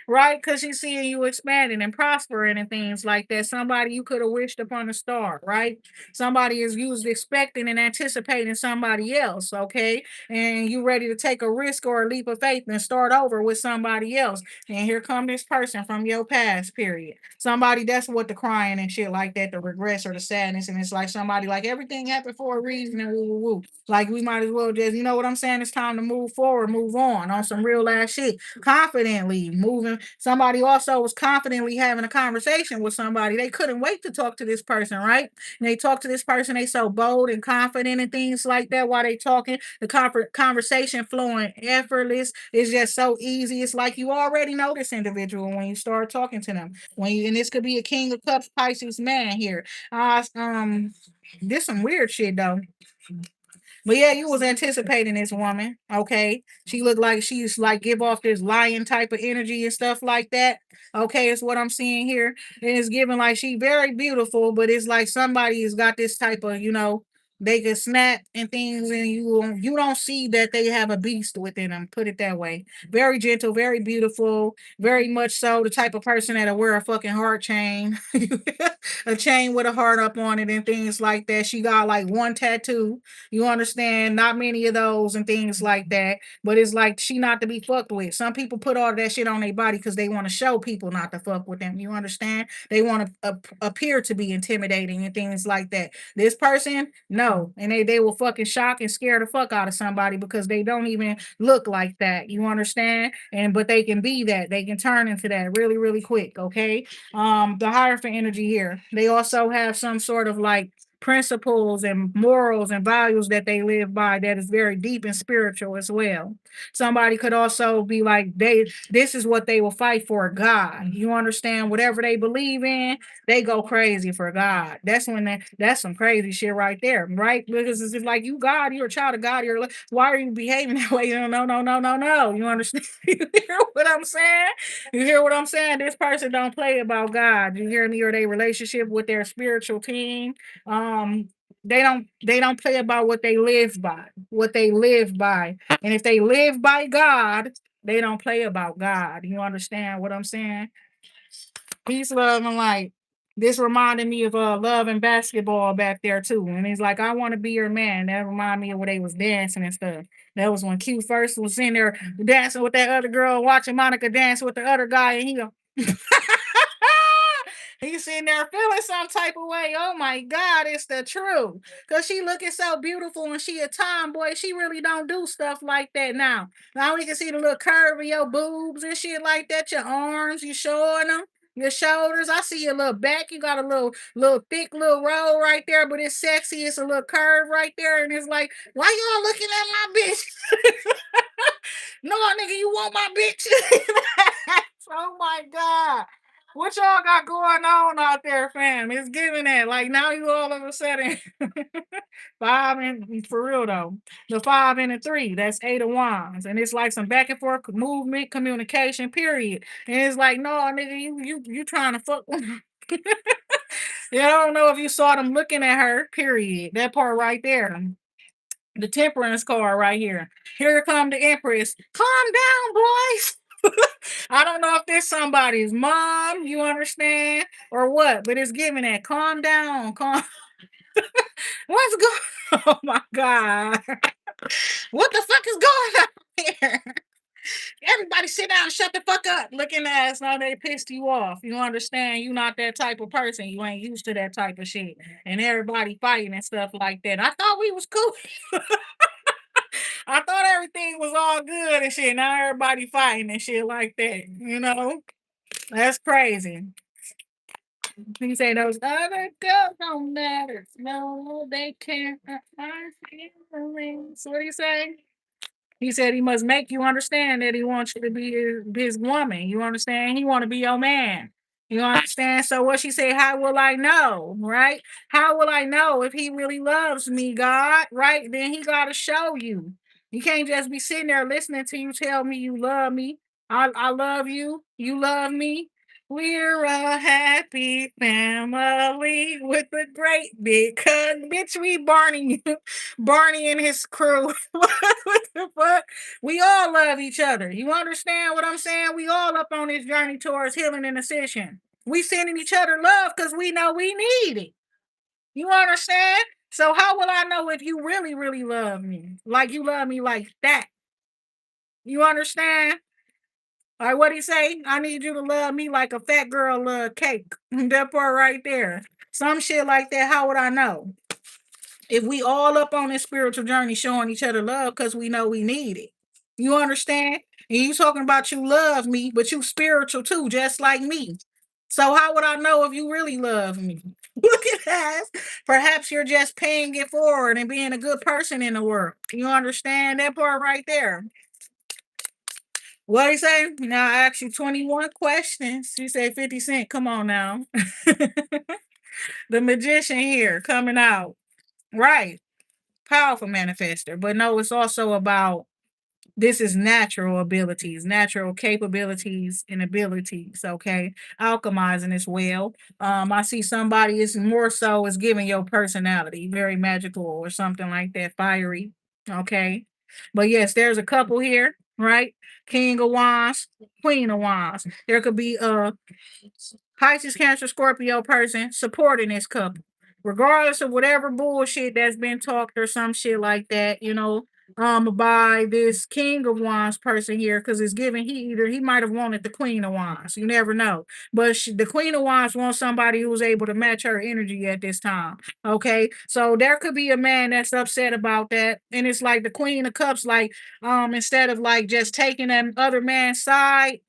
Speaker 1: Right? Because she's seeing you expanding and prospering and things like that. Somebody you could have wished upon a star, right? Somebody is used expecting and anticipating somebody else, okay? And you ready to take a risk or a leap of faith and start over with somebody else. And here come this person from your past, period. Somebody that's what the crying and shit like that, the regrets or the sadness. And it's like somebody like everything happened for a reason and woo woo woo. Like we might as well just, you know what I'm saying? It's time to move forward, move on some real ass shit confidently moving. Somebody also was confidently having a conversation with somebody. They couldn't wait to talk to this person, right? And they talk to this person, they so bold and confident and things like that while they talking. The conversation flowing effortless. It's just so easy. It's like you already know this individual when you start talking to them. And this could be a King of Cups Pisces man here. This some weird shit though. But yeah, you was anticipating this woman. Okay. She looked like she's like give off this lion type of energy and stuff like that. Okay, it's what I'm seeing here. And it's giving like she very beautiful, but it's like somebody has got this type of, they can snap and things, and you don't see that they have a beast within them. Put it that way. Very gentle, very beautiful, very much so the type of person that'll wear a fucking heart chain, a chain with a heart up on it, and things like that. She got like one tattoo, you understand? Not many of those and things like that. But it's like she not to be fucked with. Some people put all of that shit on their body because they want to show people not to fuck with them. You understand? They want to appear to be intimidating and things like that. This person, no. And they will fucking shock and scare the fuck out of somebody because they don't even look like that. You understand? And but they can be that. They can turn into that really, really quick. Okay. The Hierophant energy here. They also have some sort of like principles and morals and values that they live by that is very deep and spiritual as well. Somebody could also be like this is what they will fight for, God. You understand? Whatever they believe in, they go crazy for God. That's some crazy shit right there, right? Because it's just like you God, you're a child of God, why are you behaving that way? No, no, no, no, no, no. You understand? You hear what I'm saying? You hear what I'm saying? This person don't play about God. You hear me? Or their relationship with their spiritual team. um they don't play about what they live by, and if they live by God, they don't play about God. You understand what I'm saying? Peace, love, and light. This reminded me of love and basketball back there too. And he's like, I want to be your man. That reminded me of where they was dancing and stuff. That was when Q first was in there dancing with that other girl, watching Monica dance with the other guy, and he go, he's sitting there feeling some type of way. Oh my God, it's the truth. Cause she looking so beautiful and she a tomboy. She really don't do stuff like that now. Now we can see the little curve of your boobs and shit like that. Your arms, you showing them. Your shoulders. I see your little back. You got a little thick little roll right there, but it's sexy. It's a little curve right there, and it's like, why y'all looking at my bitch? No, nigga, you want my bitch? Oh my God. What y'all got going on out there, fam? It's giving that. Like now you all of a sudden five and for real though. The five and the three, that's eight of wands. And it's like some back and forth movement, communication, period. And it's like, no, nigga, you trying to fuck with me. Yeah, I don't know if you saw them looking at her, period. That part right there. The temperance card right here. Here come the empress. Calm down, boys. I don't know if this somebody's mom, you understand, or what, but it's giving that. Calm down. Calm. What's going? Oh my god. What the fuck is going on here? Everybody sit down, shut the fuck up. Looking at us, now they pissed you off. You understand? You not that type of person. You ain't used to that type of shit. And everybody fighting and stuff like that. I thought we was cool. I thought everything was all good and shit. Now everybody fighting and shit like that. You know? That's crazy. He say those other girls don't matter. No, they can't. I feel feelings. What do you say? He said he must make you understand that he wants you to be his woman. You understand? He want to be your man. You understand? So what she said, how will I know? Right? How will I know if he really loves me, God? Right? Then he gotta show you. You can't just be sitting there listening to you tell me you love me. I love you. You love me. We're a happy family with a great big hug. Bitch, we Barney. Barney and his crew. What the fuck? We all love each other. You understand what I'm saying? We all up on this journey towards healing and ascension. We sending each other love because we know we need it. You understand? So how will I know if you really, really love me? Like you love me like that. You understand? Like what he say? I need you to love me like a fat girl love cake. That part right there. Some shit like that. How would I know? If we all up on this spiritual journey showing each other love because we know we need it. You understand? And you talking about you love me, but you spiritual too, just like me. So how would I know if you really love me? Look at that. Perhaps you're just paying it forward and being a good person in the world. You understand that part right there? What he say? Now I asked you 21 questions. You say 50 Cent. Come on now. The magician here coming out. Right. Powerful manifester. But no, it's also about this is natural abilities, natural capabilities and abilities. Okay. Alchemizing as well. I see somebody is more so is giving your personality, very magical or something like that, fiery. Okay. But yes, there's a couple here, right? King of Wands, Queen of Wands. There could be a Pisces, Cancer, Scorpio person supporting this couple, regardless of whatever bullshit that's been talked or some shit like that, by this King of Wands person here, because it's giving he might have wanted the Queen of Wands. You never know. But the Queen of Wands wants somebody who's able to match her energy at this time. Okay. So there could be a man that's upset about that. And it's like the Queen of Cups, like, instead of like just taking that other man's side,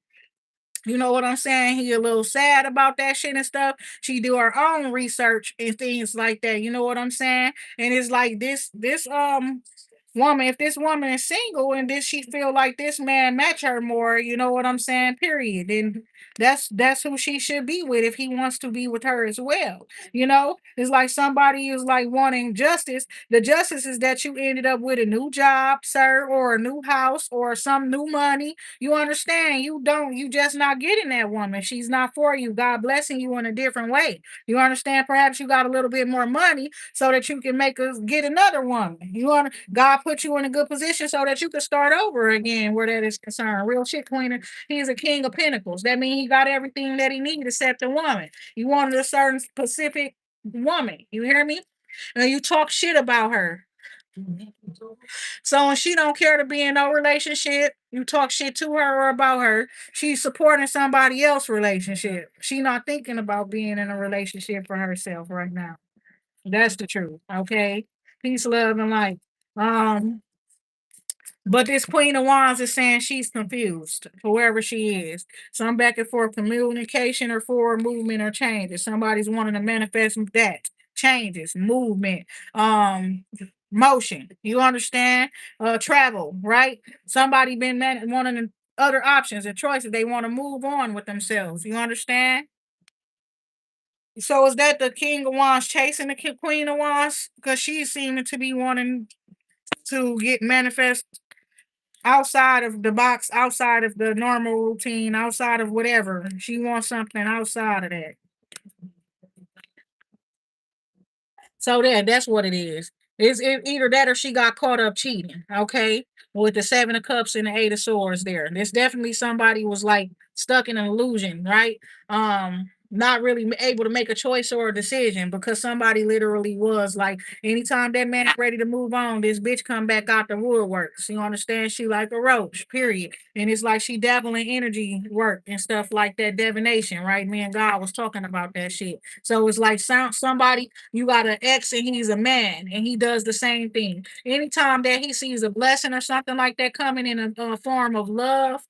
Speaker 1: you know what I'm saying? He a little sad about that shit and stuff. She do her own research and things like that. You know what I'm saying? And it's like this woman, if this woman is single and this she feel like this man match her more, you know what I'm saying? Period. And that's who she should be with if he wants to be with her as well. It's like somebody is like wanting justice. The justice is that you ended up with a new job, sir, or a new house or some new money. You understand? You just not getting that woman. She's not for you. God blessing you in a different way. You understand? Perhaps you got a little bit more money so that you can make us get another woman. God put you in a good position so that you can start over again where that is concerned. Real shit, Queen. He's a king of pentacles. That means he got everything that he needs except a woman. You wanted a certain specific woman. You hear me? And you talk shit about her. So when she don't care to be in no relationship, you talk shit to her or about her, she's supporting somebody else's relationship. She not thinking about being in a relationship for herself right now. That's the truth. Okay. Peace, love, and light. Um, but this Queen of Wands is saying she's confused for wherever she is. Some back and forth communication or forward movement or changes. Somebody's wanting to manifest that changes, movement, motion. You understand? Travel, right? Somebody been wanting other options and choices. They want to move on with themselves. You understand? So is that the King of Wands chasing the Queen of Wands? Because she's seeming to be wanting to get manifest outside of the box, outside of the normal routine, outside of whatever. She wants something outside of that. So that's what it is. It's either that or she got caught up cheating. Okay, with the 7 of Cups and the 8 of Swords. There, there's definitely somebody was like stuck in an illusion, right? Not really able to make a choice or a decision because somebody literally was like, anytime that man's ready to move on, this bitch come back out the woodworks. You understand? She like a roach. Period. And it's like she dabbling energy work and stuff like that, divination, right? Me and God was talking about that shit. So it's like somebody, you got an ex and he's a man and he does the same thing. Anytime that he sees a blessing or something like that coming in a form of love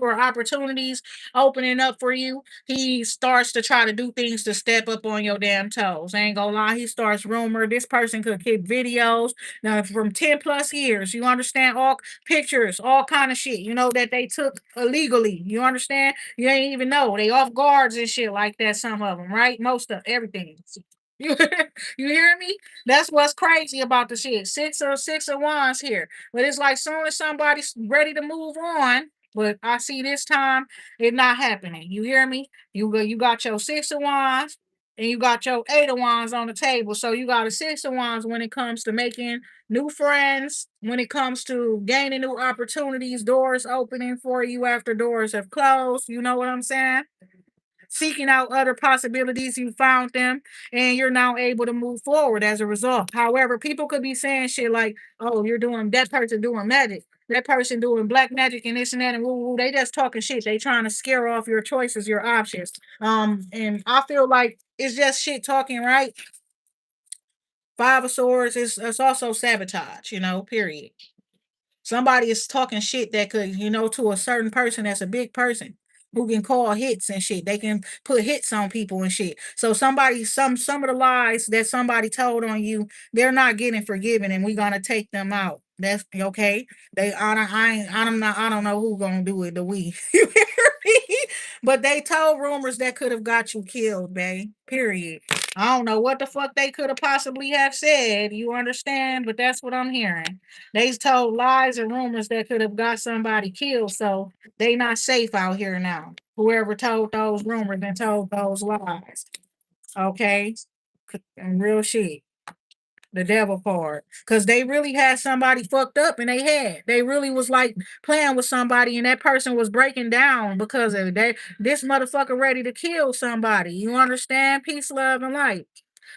Speaker 1: or opportunities opening up for you, he starts to try to do things to step up on your damn toes. I ain't gonna lie, he starts rumor. This person could keep videos now from 10 plus years. You understand? All pictures, all kind of shit, you know, that they took illegally. You understand? You ain't even know. They off guards and shit like that, some of them, right? Most of everything. You, you hear me? That's what's crazy about the shit. Six of wands here. But it's like soon as somebody's ready to move on, but I see this time it not happening. You hear me? You got your 6 of wands and you got your 8 of wands on the table. So you got a 6 of wands when it comes to making new friends, when it comes to gaining new opportunities, doors opening for you after doors have closed. You know what I'm saying? Seeking out other possibilities, you found them, and you're now able to move forward as a result. However, people could be saying shit like, "Oh, you're doing that person doing magic, that person doing black magic, and this and that, and woo woo." They just talking shit. They trying to scare off your choices, your options. And I feel like it's just shit talking, right? 5 of Swords is it's also sabotage, period. Somebody is talking shit that could, to a certain person that's a big person who can call hits and shit. They can put hits on people and shit. So some of the lies that somebody told on you, they're not getting forgiven, and we're gonna take them out. That's okay. I don't know who gonna do it. The we, you hear me? But they told rumors that could have got you killed, babe. Period. I don't know what the fuck they could have possibly have said. You understand? But that's what I'm hearing. They told lies and rumors that could have got somebody killed, so they not safe out here now. Whoever told those rumors and told those lies. Okay? And real shit. The devil part. Cause they really had somebody fucked up and they really was like playing with somebody and that person was breaking down because of this motherfucker ready to kill somebody. You understand? Peace, love, and light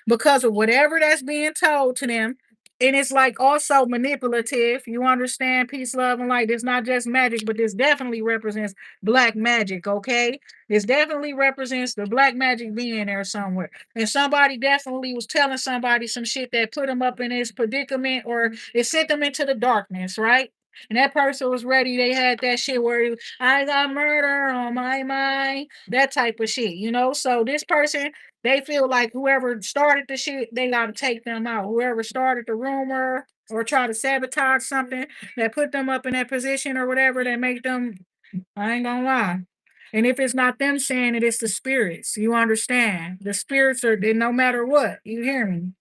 Speaker 1: because of whatever that's being told to them. And it's like also manipulative. You understand? Peace, love, and light. It's not just magic, but this definitely represents black magic, okay? This definitely represents the black magic being there somewhere. And somebody definitely was telling somebody some shit that put them up in this predicament or it sent them into the darkness, right? And that person was ready. They had that shit where I got murder on my mind, that type of shit, So this person, they feel like whoever started the shit, they got to take them out. Whoever started the rumor or try to sabotage something that put them up in that position or whatever that make them, I ain't gonna lie. And if it's not them saying it, it's the spirits. You understand? The spirits are, no matter what, you hear me?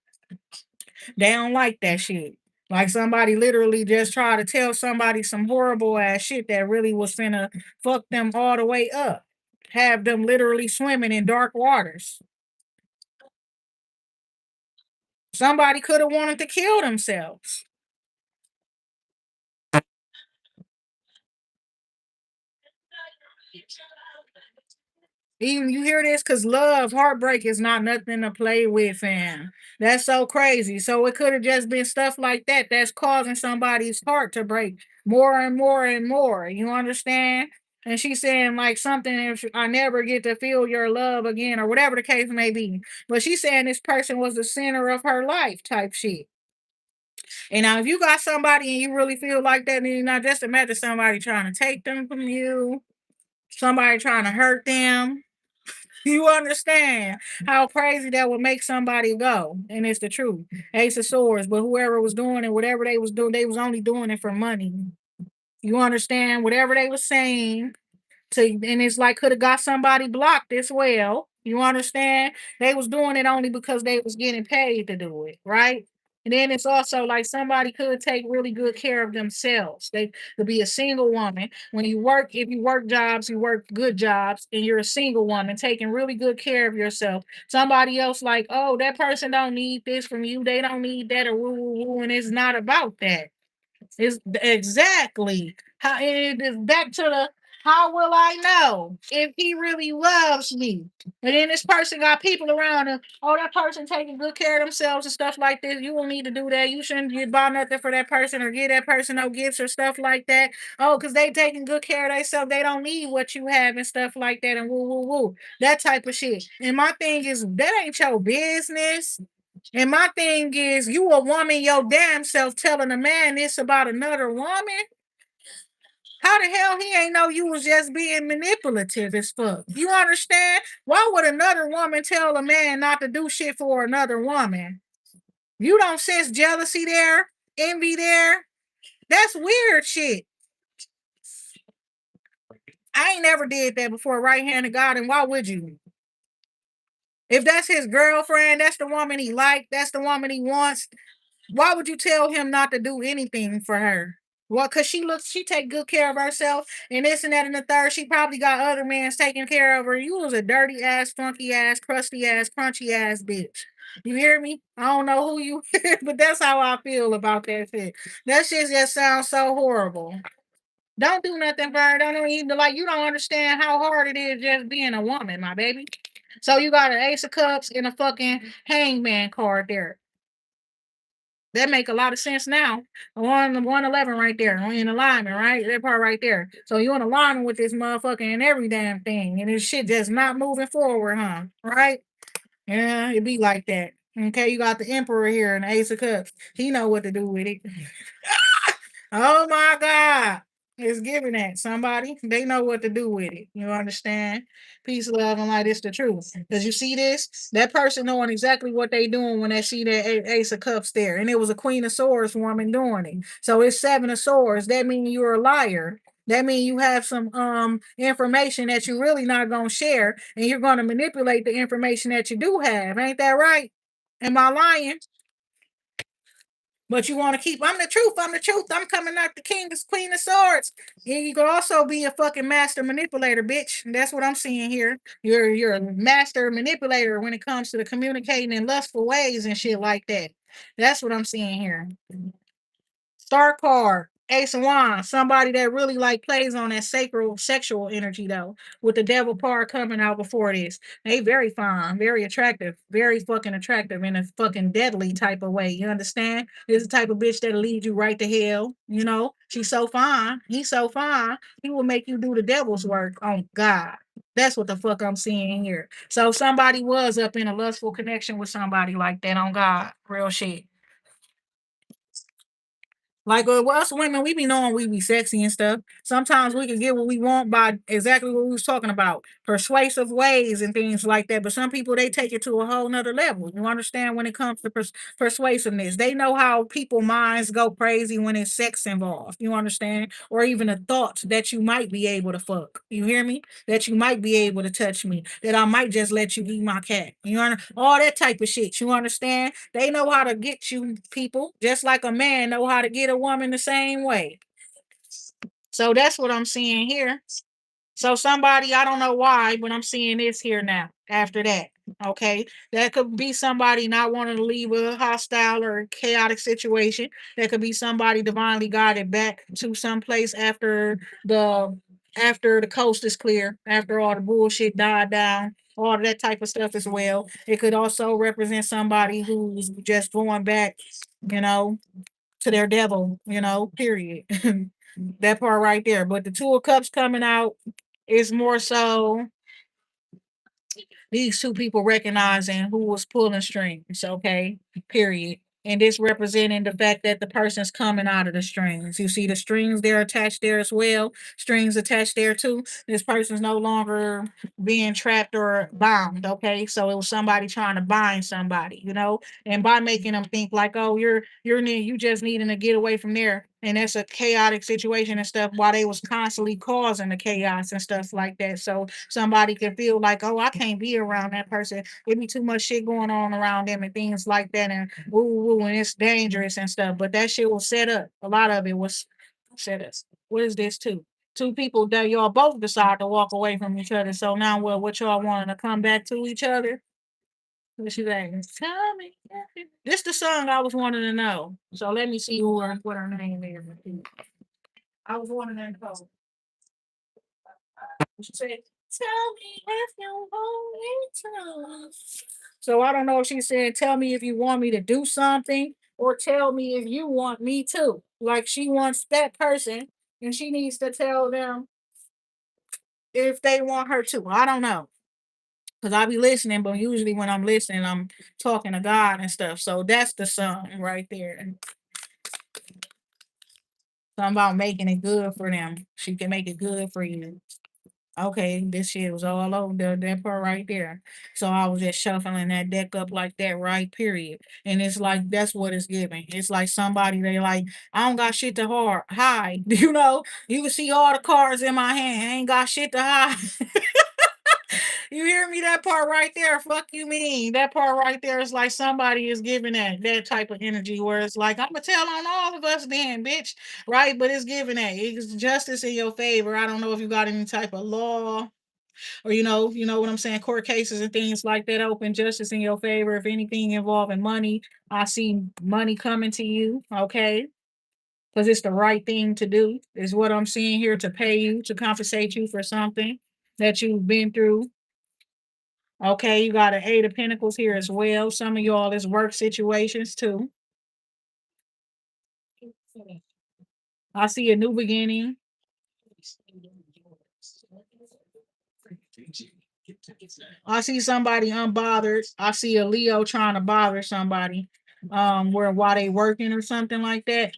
Speaker 1: They don't like that shit. Like somebody literally just try to tell somebody some horrible ass shit that really was finna fuck them all the way up. Have them literally swimming in dark waters. Somebody could have wanted to kill themselves. Even you hear this? Cause love, heartbreak is not nothing to play with, fam. That's so crazy. So it could have just been stuff like that that's causing somebody's heart to break more and more and more. You understand? And she's saying like something if I never get to feel your love again, or whatever the case may be. But she's saying this person was the center of her life type shit. And now if you got somebody and you really feel like that, then you not just imagine somebody trying to take them from you, somebody trying to hurt them. You understand how crazy that would make somebody go, and it's the truth. Ace of Swords, but whoever was doing it, whatever they was doing, they was only doing it for money. You understand? Whatever they was saying to, and it's like could have got somebody blocked as well. You understand? They was doing it only because they was getting paid to do it, right? And then it's also like somebody could take really good care of themselves. They could be a single woman. When you work, if you work jobs, you work good jobs, and you're a single woman taking really good care of yourself. Somebody else like, oh, that person don't need this from you. They don't need that or woo woo woo. And it's not about that. It's exactly how it is back to the how will I know if he really loves me? And then this person got people around him. Oh, that person taking good care of themselves and stuff like this. You don't need to do that. You shouldn't get buy nothing for that person or give that person no gifts or stuff like that. Oh, because they taking good care of themselves. They don't need what you have and stuff like that and woo woo woo. That type of shit. And my thing is that ain't your business. And my thing is, you a woman your damn self telling a man this about another woman? How the hell he ain't know you was just being manipulative as fuck? You understand? Why would another woman tell a man not to do shit for another woman? You don't sense jealousy there, envy there? That's weird shit. I ain't never did that before, right hand of God, and why would you? If that's his girlfriend, that's the woman he like, that's the woman he wants, why would you tell him not to do anything for her? Well, cause she take good care of herself and this and that and the third. She probably got other mans taking care of her. You was a dirty ass, funky ass, crusty ass, crunchy ass bitch. You hear me? I don't know who you, but that's how I feel about that shit. That shit just sounds so horrible. Don't do nothing for her. Don't even like you don't understand how hard it is just being a woman, my baby. So you got an ace of cups and a fucking hangman card there. That make a lot of sense now. 111 right there. In alignment, right? That part right there. So you in alignment with this motherfucker and every damn thing. And this shit just not moving forward, huh? Right? Yeah, it be like that. Okay, you got the emperor here and the ace of cups. He know what to do with it. Oh my God. It's giving that somebody. They know what to do with it. You understand? Peace, love, and light. It's the truth. Because you see this? That person knowing exactly what they doing when they see that ace of cups there. And it was a queen of swords woman doing it. So it's seven of swords. That means you're a liar. That means you have some information that you're really not gonna share, and you're gonna manipulate the information that you do have. Ain't that right? Am I lying? But you want to keep, I'm the truth, I'm the truth, I'm coming out the king, the queen of swords. And you could also be a fucking master manipulator, bitch. That's what I'm seeing here. You're a master manipulator when it comes to the communicating in lustful ways and shit like that. That's what I'm seeing here. Star card, Ace of Wands, somebody that really like plays on that sacral sexual energy though, with the devil card coming out before this. They very fine, very attractive, very fucking attractive in a fucking deadly type of way. You understand? This is the type of bitch that'll lead you right to hell. You know, she's so fine, he's so fine, he will make you do the devil's work. Oh God. That's what the fuck I'm seeing here. So somebody was up in a lustful connection with somebody like that on God. Real shit. Like well, us women, we be knowing we be sexy and stuff. Sometimes we can get what we want by exactly what we was talking about, persuasive ways and things like that. But some people they take it to a whole nother level. You understand when it comes to persuasiveness, they know how people minds go crazy when it's sex involved. You understand, or even a thought that you might be able to fuck. You hear me? That you might be able to touch me. That I might just let you be my cat. You understand? All that type of shit. You understand? They know how to get you people, just like a man know how to get a woman the same way. So that's what I'm seeing here. So somebody, I don't know why, but I'm seeing this here now after that. Okay. That could be somebody not wanting to leave a hostile or chaotic situation. That could be somebody divinely guided back to some place after the coast is clear, after all the bullshit died down, all of that type of stuff as well. It could also represent somebody who's just going back, you know, to their devil, period. That part right there. But the two of cups coming out is more so these two people recognizing who was pulling strings, okay? Period. And this representing the fact that the person's coming out of the strings. You see the strings there attached there as well, strings attached there too. This person's no longer being trapped or bound, okay? So it was somebody trying to bind somebody, and by making them think like, oh, you just needing to get away from there. and it's a chaotic situation and stuff while they was constantly causing the chaos and stuff like that. So somebody can feel like, oh, I can't be around that person. There be too much shit going on around them and things like that, and woo woo, and it's dangerous and stuff. But that shit was set up. A lot of it was set up. What is this too? Two people that y'all both decide to walk away from each other. So now, well, what y'all wanting to come back to each other? What she like? Tell me. This the song I was wanting to know. So let me see what her name is. I was wanting to know. She said, "Tell me if you want me to." So I don't know if she said, "Tell me if you want me to do something," or "Tell me if you want me to." Like she wants that person, and she needs to tell them if they want her to. I don't know. Cause I be listening, but usually when I'm listening, I'm talking to God and stuff. So that's the song right there. Something about making it good for them. She can make it good for you. Okay, this shit was all over that part right there. So I was just shuffling that deck up like that, right? Period. And it's like that's what it's giving. It's like somebody they like, I don't got shit to hide. You know, you can see all the cards in my hand. I ain't got shit to hide. You hear me? That part right there. Fuck you mean. That part right there is like somebody is giving that type of energy where it's like, I'ma tell on all of us then, bitch. Right? But it's giving that. It's justice in your favor. I don't know if you got any type of law or you know what I'm saying, court cases and things like that open, justice in your favor. If anything involving money, I see money coming to you, okay? Because it's the right thing to do, is what I'm seeing here, to pay you, to compensate you for something that you've been through. Okay, you got an Eight of Pentacles here as well. Some of y'all is work situations too. I see a new beginning. I see somebody unbothered. I see a Leo trying to bother somebody, where while they working or something like that.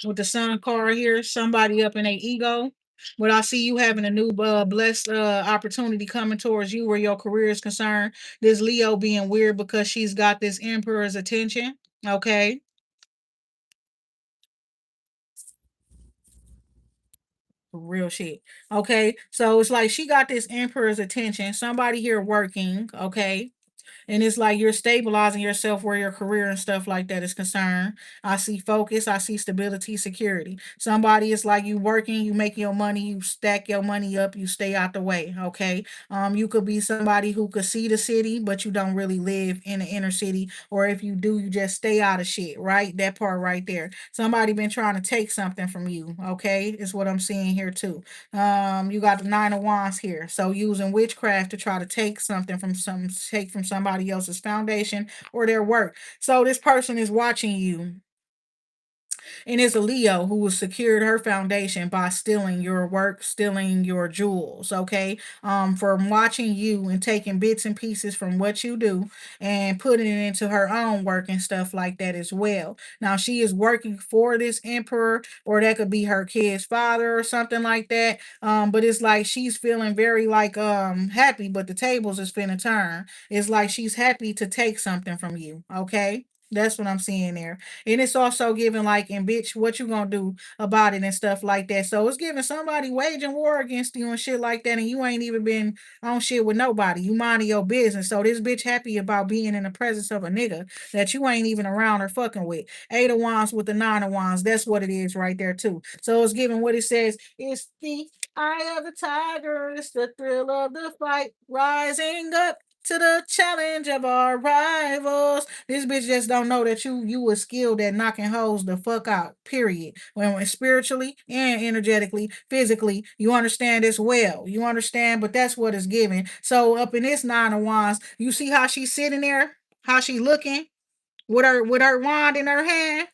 Speaker 1: With the Sun card here, somebody up in a ego. But I see you having a new blessed opportunity coming towards you where your career is concerned. This Leo being weird because she's got this Emperor's attention. Okay. Real shit. Okay. So it's like she got this Emperor's attention. Somebody here working. Okay, and it's like you're stabilizing yourself where your career and stuff like that is concerned. I see focus, I see stability, security. Somebody is like you working, you make your money, you stack your money up, you stay out the way. Okay. You could be somebody who could see the city, but you don't really live in the inner city. Or if you do, you just stay out of shit, right? That part right there. Somebody been trying to take something from you, okay? Is what I'm seeing here too. You got the Nine of Wands here. So using witchcraft to try to take from somebody else's foundation or their work. So this person is watching you, and it's a Leo who has secured her foundation by stealing your work, stealing your jewels. Okay. From watching you and taking bits and pieces from what you do and putting it into her own work and stuff like that as well. Now she is working for this emperor, or that could be her kid's father or something like that. But it's like she's feeling very like happy, but the tables is finna turn. It's like she's happy to take something from you. Okay. That's what I'm seeing there. And it's also giving like, and bitch, what you gonna do about it and stuff like that. So it's giving somebody waging war against you and shit like that, and you ain't even been on shit with nobody. You minding your business. So this bitch happy about being in the presence of a nigga that you ain't even around or fucking with. Eight of Wands with the Nine of Wands. That's what it is right there too. So it's giving what it says. It's the eye of the tiger. It's the thrill of the fight. Rising up to the challenge of our rivals. This bitch just don't know that you was skilled at knocking hoes the fuck out. Period. When spiritually and energetically, physically, you understand as well. You understand, but that's what it's giving. So up in this Nine of Wands, you see how she's sitting there, how she looking with her wand in her hand.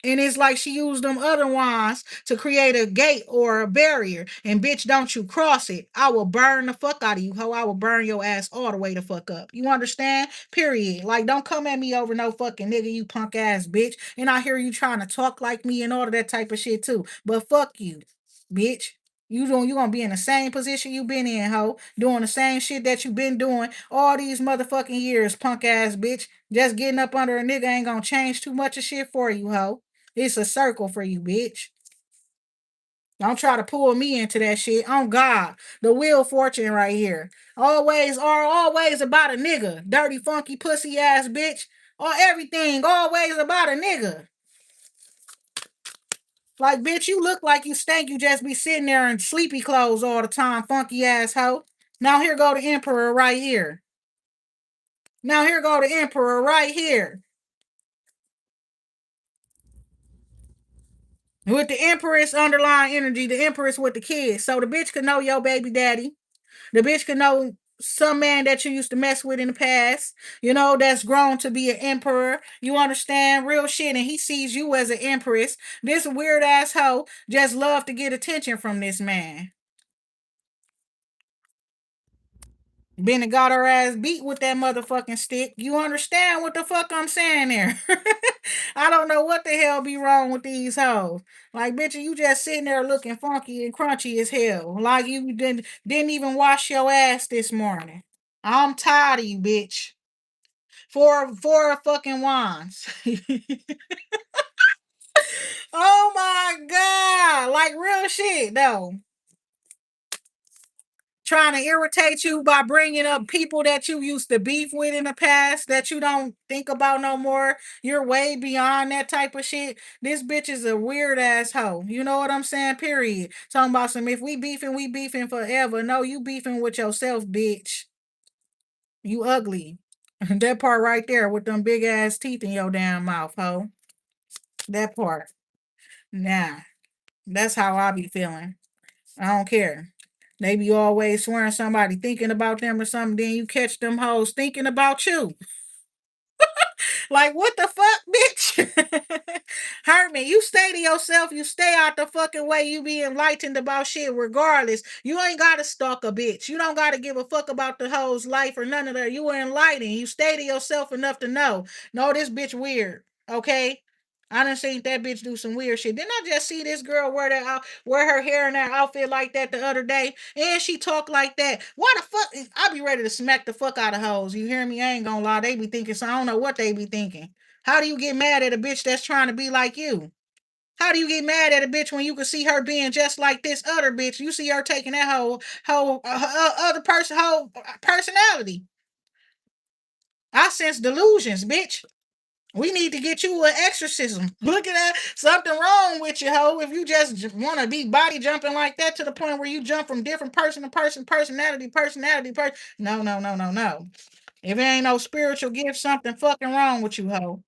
Speaker 1: And it's like she used them other wands to create a gate or a barrier. And bitch, don't you cross it. I will burn the fuck out of you, ho. I will burn your ass all the way the fuck up. You understand? Period. Like, don't come at me over no fucking nigga, you punk ass bitch. And I hear you trying to talk like me and all of that type of shit too. But fuck you, bitch. You gonna be in the same position you been in, ho, doing the same shit that you been doing all these motherfucking years, punk ass bitch. Just getting up under a nigga ain't gonna change too much of shit for you, ho. It's a circle for you, bitch. Don't try to pull me into that shit. On God, the Wheel of Fortune right here. Always about a nigga. Dirty, funky, pussy ass bitch. Or everything, always about a nigga. Like, bitch, you look like you stink. You just be sitting there in sleepy clothes all the time, funky ass hoe. Now here go the Emperor right here. Now here go the Emperor right here. With the Empress underlying energy, the Empress with the kids. So the bitch could know your baby daddy. The bitch could know some man that you used to mess with in the past, that's grown to be an emperor. You understand? Real shit. And he sees you as an empress. This weird ass hoe just love to get attention from this man. Been and got her ass beat with that motherfucking stick. You understand what the fuck I'm saying there? I don't know what the hell be wrong with these hoes. Like, bitch, you just sitting there looking funky and crunchy as hell. Like you didn't even wash your ass this morning. I'm tired of you, bitch. Four fucking wands. Oh my god. Like real shit, though. Trying to irritate you by bringing up people that you used to beef with in the past that you don't think about no more. You're way beyond that type of shit. This bitch is a weird ass hoe. You know what I'm saying? Period. Talking about some if we beefing forever. No, you beefing with yourself, bitch. You ugly. That part right there with them big ass teeth in your damn mouth, hoe. That part. Nah. That's how I be feeling. I don't care. They be always swearing somebody thinking about them or something, then you catch them hoes thinking about you. Like, what the fuck, bitch? Herman, you stay to yourself. You stay out the fucking way. You be enlightened about shit regardless. You ain't got to stalk a bitch. You don't got to give a fuck about the hoe's life or none of that. You were enlightened. You stay to yourself enough to know. No, this bitch weird. Okay? I done seen that bitch do some weird shit. Didn't I just see this girl wear her hair in that outfit like that the other day? And she talk like that. Why the fuck? I be ready to smack the fuck out of hoes. You hear me? I ain't gonna lie. They be thinking so. I don't know what they be thinking. How do you get mad at a bitch that's trying to be like you? How do you get mad at a bitch when you can see her being just like this other bitch? You see her taking that whole other person whole personality. I sense delusions, bitch. We need to get you an exorcism. Look at that. Something wrong with you, hoe. If you just want to be body jumping like that to the point where you jump from different person to person, personality. No, no, no, no, no. If it ain't no spiritual gift, something fucking wrong with you, hoe.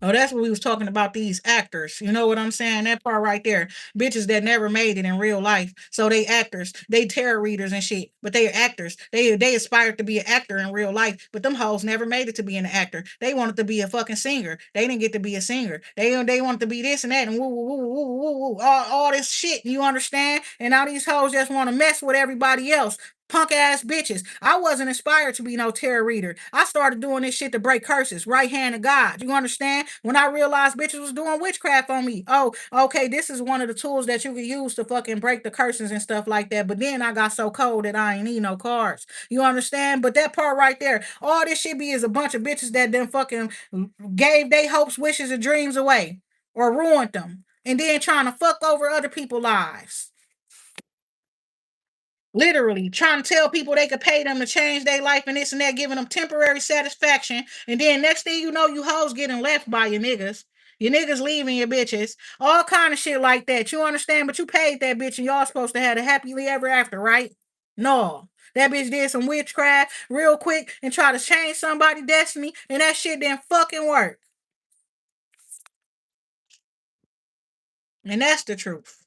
Speaker 1: Oh, that's what we was talking about, these actors. You know what I'm saying? That part right there. Bitches that never made it in real life. So they actors. They tarot readers and shit. But they are actors. They aspired to be an actor in real life. But them hoes never made it to be an actor. They wanted to be a fucking singer. They didn't get to be a singer. They wanted to be this and that and woo woo woo woo woo woo. All this shit. You understand? And now these hoes just want to mess with everybody else. Punk ass bitches. I wasn't inspired to be no tarot reader. I started doing this shit to break curses. Right hand of God. You understand? When I realized bitches was doing witchcraft on me. Oh, okay, this is one of the tools that you can use to fucking break the curses and stuff like that. But then I got so cold that I ain't need no cards. You understand? But that part right there, all this shit be is a bunch of bitches that then fucking gave they hopes, wishes, and dreams away. Or ruined them. And then trying to fuck over other people's lives. Literally trying to tell people they could pay them to change their life and this and that, giving them temporary satisfaction. And then next thing you know, you hoes getting left by your niggas. Your niggas leaving your bitches. All kind of shit like that. You understand? But you paid that bitch and y'all supposed to have a happily ever after, right? No. That bitch did some witchcraft real quick and try to change somebody's destiny, and that shit didn't fucking work. And that's the truth.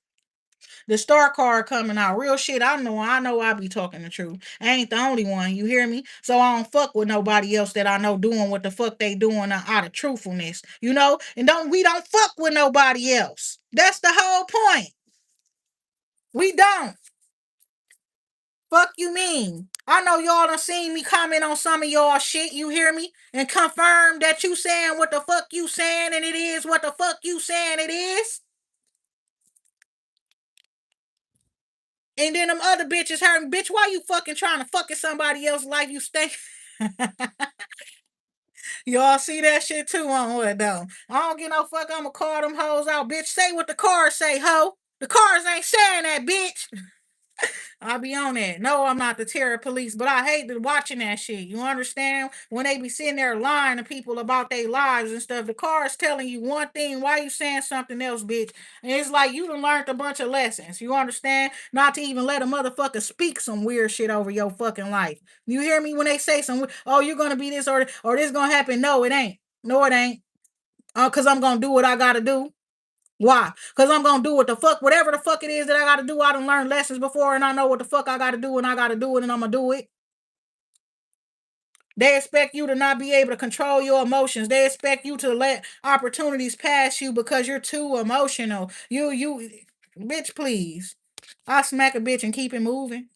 Speaker 1: The star card coming out. Real shit. I know I be talking the truth. I ain't the only one. You hear me? So I don't fuck with nobody else that I know doing what the fuck they doing out of truthfulness. You know? And we don't fuck with nobody else. That's the whole point. We don't. Fuck you mean? I know y'all done seen me comment on some of y'all shit, you hear me? And confirm that you saying what the fuck you saying and it is what the fuck you saying it is. And then them other bitches hurting. Bitch, why you fucking trying to fuck in somebody else's life? You stay. Y'all see that shit too on what though? I don't get no fuck. I'ma call them hoes out, bitch. Say what the cars say, ho. The cars ain't saying that, bitch. I be on that. No, I'm not the terror police, but I hate watching that shit. You understand? When they be sitting there lying to people about their lives and stuff, the car is telling you one thing. Why you saying something else, bitch? And it's like you done learned a bunch of lessons. You understand? Not to even let a motherfucker speak some weird shit over your fucking life. You hear me when they say some, oh, you're gonna be this or this gonna happen? No, it ain't. No, it ain't. Cause I'm gonna do what I gotta do. Why? Because I'm gonna do what the fuck, whatever the fuck it is that I gotta do. I done learned lessons before and I know what the fuck I gotta do and I gotta do it and I'm gonna do it. They expect you to not be able to control your emotions. They expect you to let opportunities pass you because you're too emotional. Bitch, please. I'll smack a bitch and keep it moving.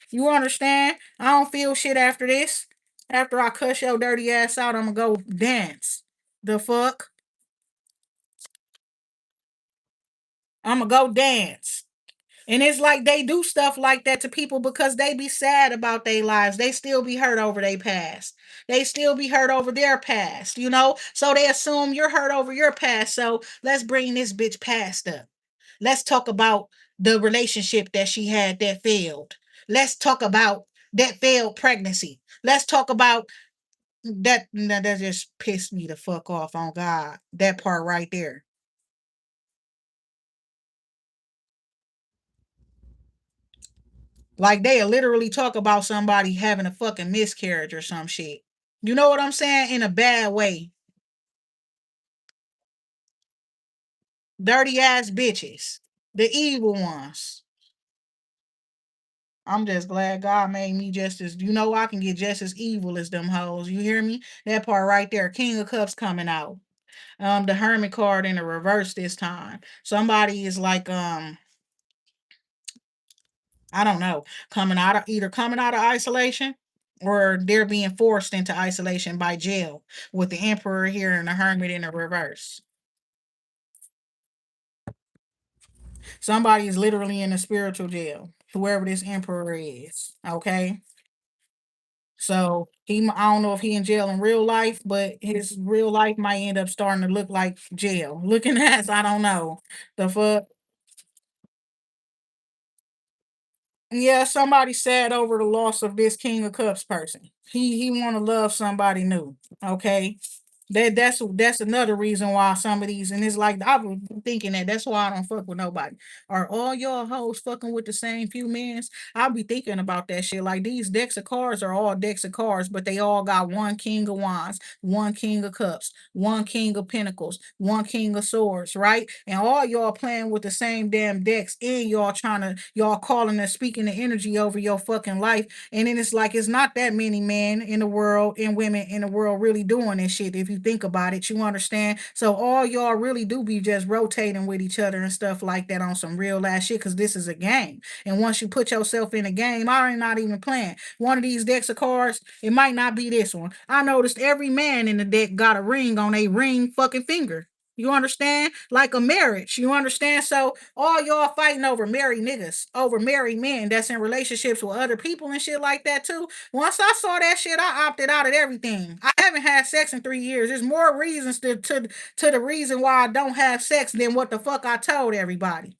Speaker 1: You understand? I don't feel shit after this. After I cuss your dirty ass out, I'm gonna go dance. The fuck? I'm gonna go dance. And it's like they do stuff like that to people because they be sad about their lives. They still be hurt over their past. They still be hurt over their past, you know? So they assume you're hurt over your past. So let's bring this bitch past up. Let's talk about the relationship that she had that failed. Let's talk about that failed pregnancy. Let's talk about that just pissed me the fuck off on God. That part right there. Like they literally talk about somebody having a fucking miscarriage or some shit. You know what I'm saying? In a bad way. Dirty ass bitches. The evil ones. I'm just glad God made me just as I can get just as evil as them hoes. You hear me? That part right there. King of Cups coming out. The Hermit card in the reverse this time. Somebody is like I don't know, coming out of isolation or they're being forced into isolation by jail with the emperor here and the hermit in the reverse. Somebody is literally in a spiritual jail, whoever this emperor is. Okay. So I don't know if he in jail in real life, but his real life might end up starting to look like jail. Looking at, I don't know. The fuck. Yeah, somebody sad over the loss of this King of Cups person. He want to love somebody new. Okay, that's another reason why some of these and it's like I was thinking that's why I don't fuck with nobody. Are all y'all hoes fucking with the same few mans? I'll be thinking about that shit. Like these decks of cards are all decks of cards, but they all got one King of Wands, one King of Cups, one King of Pentacles, one King of Swords, right? And all y'all playing with the same damn decks, and y'all calling and speaking the energy over your fucking life. And then it's like it's not that many men in the world and women in the world really doing this shit. If you think about it, you understand. So all y'all really do be just rotating with each other and stuff like that on some real ass shit because this is a game. And once you put yourself in a game, I ain't not even playing. One of these decks of cards, it might not be this one. I noticed every man in the deck got a ring on a ring fucking finger. You understand? Like a marriage. You understand? So all y'all fighting over married niggas, over married men that's in relationships with other people and shit like that too. Once I saw that shit, I opted out of everything. I haven't had sex in 3 years. There's more reasons to the reason why I don't have sex than what the fuck I told everybody.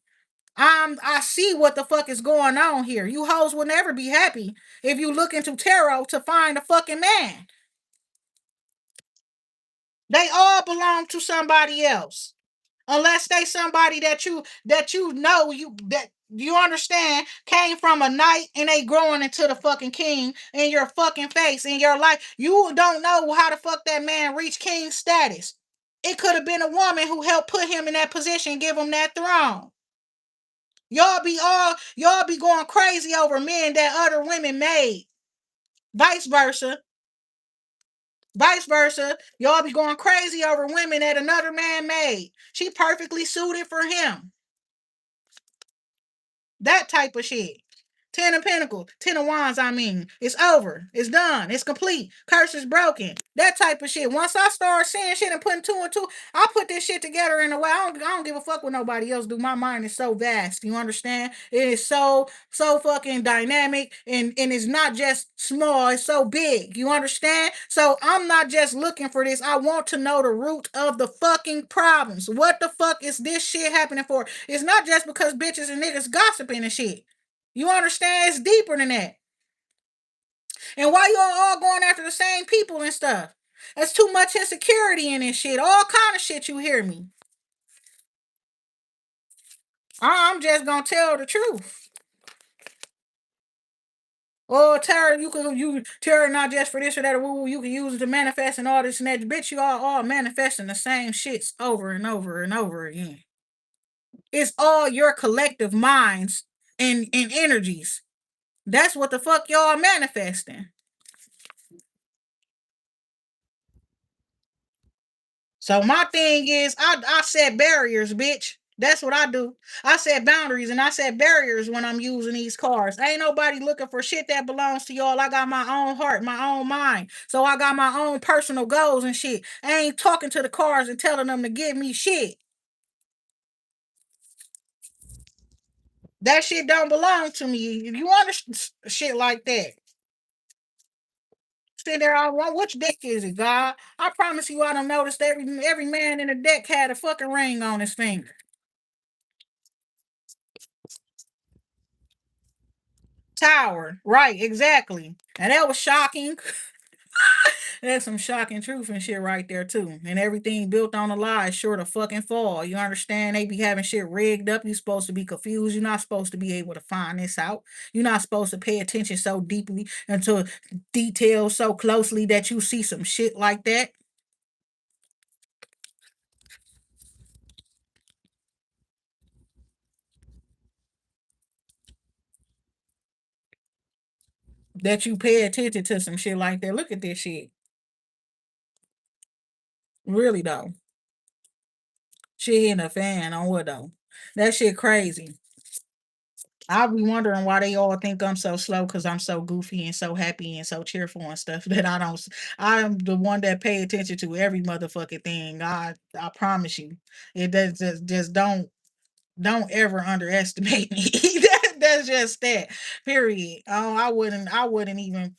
Speaker 1: I see what the fuck is going on here. You hoes will never be happy if you look into tarot to find a fucking man. They all belong to somebody else. Unless they somebody that you know you that you understand came from a knight and they growing into the fucking king in your fucking face in your life. You don't know how the fuck that man reached king status. It could have been a woman who helped put him in that position, give him that throne. Y'all be going crazy over men that other women made. Vice versa. Vice versa. Y'all be going crazy over women that another man made. She perfectly suited for him. That type of shit. Ten of Pentacles, Ten of Wands, I mean. It's over. It's done. It's complete. Curse is broken. That type of shit. Once I start seeing shit and putting two and two, I put this shit together in a way. I don't give a fuck what nobody else do. My mind is so vast. You understand? It is so fucking dynamic and it's not just small, it's so big. You understand? So I'm not just looking for this. I want to know the root of the fucking problems. What the fuck is this shit happening for? It's not just because bitches and niggas gossiping and shit. You understand? It's deeper than that. And why y'all all going after the same people and stuff? There's too much insecurity in this shit. All kind of shit, you hear me? I'm just gonna tell the truth. Oh, Tara, you Tara not just for this or that, or you can use it to manifest and all this and that. Bitch, you all manifesting the same shits over and over and over again. It's all your collective minds and energies. That's what the fuck y'all manifesting. So my thing is, I set barriers, bitch. That's what I do. I set boundaries and I set barriers when I'm using these cars. Ain't nobody looking for shit that belongs to y'all. I got my own heart, my own mind. So I got my own personal goals and shit. I ain't talking to the cars and telling them to give me shit. That shit don't belong to me. You understand shit like that? Sit there, all wrong. Which deck is it, God? I promise you, I don't notice every man in the deck had a fucking ring on his finger. Tower. Right, exactly. And that was shocking. That's some shocking truth and shit right there too. And everything built on a lie is sure to fucking fall. You understand? They be having shit rigged up. You supposed to be confused. You're not supposed to be able to find this out. You're not supposed to pay attention so deeply into details so closely that you see some shit like that. That you pay attention to some shit like that. Look at this shit. Really though. Shit hitting a fan on what though? That shit crazy. I'll be wondering why they all think I'm so slow because I'm so goofy and so happy and so cheerful and stuff that I don't. I'm the one that pay attention to every motherfucking thing. I promise you, it does just don't ever underestimate me. That's just that. Period. Oh, I wouldn't even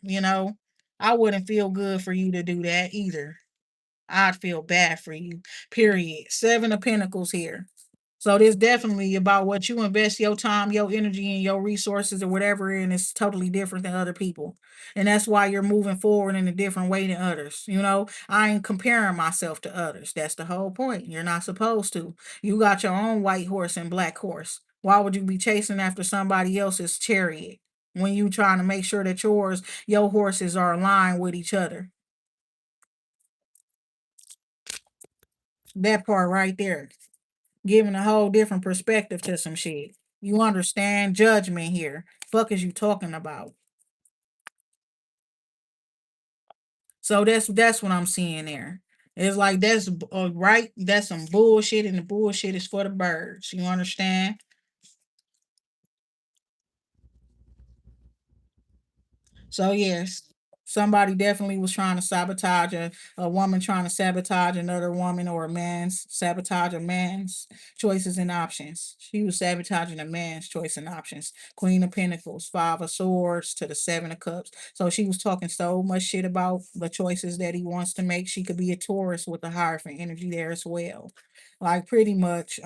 Speaker 1: you know I wouldn't feel good for you to do that either. I'd feel bad for you. Period. Seven of Pentacles here. So this definitely about what you invest your time, your energy, and your resources or whatever in is totally different than other people. And that's why you're moving forward in a different way than others. I ain't comparing myself to others. That's the whole point. You're not supposed to. You got your own white horse and black horse. Why would you be chasing after somebody else's chariot when you trying to make sure that your horses are aligned with each other? That part right there. Giving a whole different perspective to some shit. You understand judgment here. Fuck is you talking about? So that's what I'm seeing there. It's like that's right. That's some bullshit, and the bullshit is for the birds. You understand? So yes, somebody definitely was trying to sabotage a woman trying to sabotage another woman or a man's sabotage a man's choices and options. She was sabotaging a man's choice and options. Queen of Pentacles, Five of Swords to the Seven of Cups. So she was talking so much shit about the choices that he wants to make. She could be a Taurus with a Hierophant energy there as well. Like pretty much,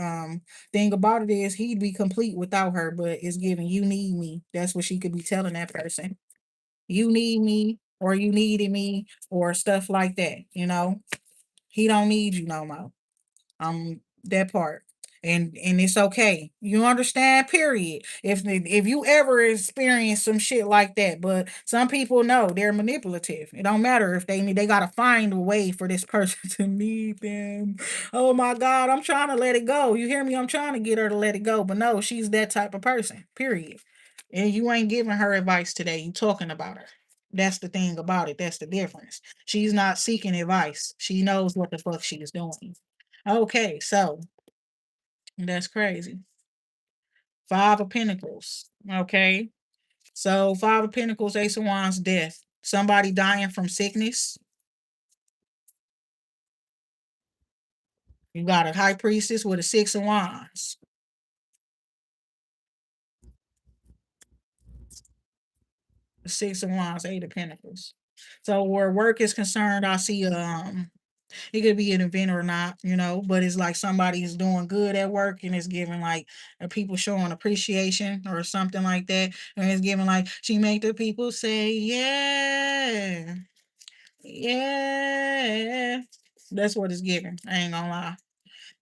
Speaker 1: thing about it is he'd be complete without her, but it's giving you need me. That's what she could be telling that person. You need me or you needed me or stuff like that. He don't need you no more. That part. And it's okay. You understand, period. If you ever experience some shit like that, but some people know they're manipulative. It don't matter if they gotta find a way for this person to need them. Oh my God, I'm trying to let it go. You hear me? I'm trying to get her to let it go. But no, she's that type of person. Period. And you ain't giving her advice today. You talking about her. That's the thing about it. That's the difference. She's not seeking advice. She knows what the fuck she is doing. Okay, so that's crazy. Five of Pentacles. Okay. So Five of Pentacles, Ace of Wands, death. Somebody dying from sickness. You got a High Priestess with a Six of Wands. Six of Wands, Eight of Pentacles. So where work is concerned, I see it could be an event or not, but it's like somebody's doing good at work and it's giving like people showing appreciation or something like that. And it's giving like she make the people say, yeah, yeah. That's what it's giving. I ain't gonna lie.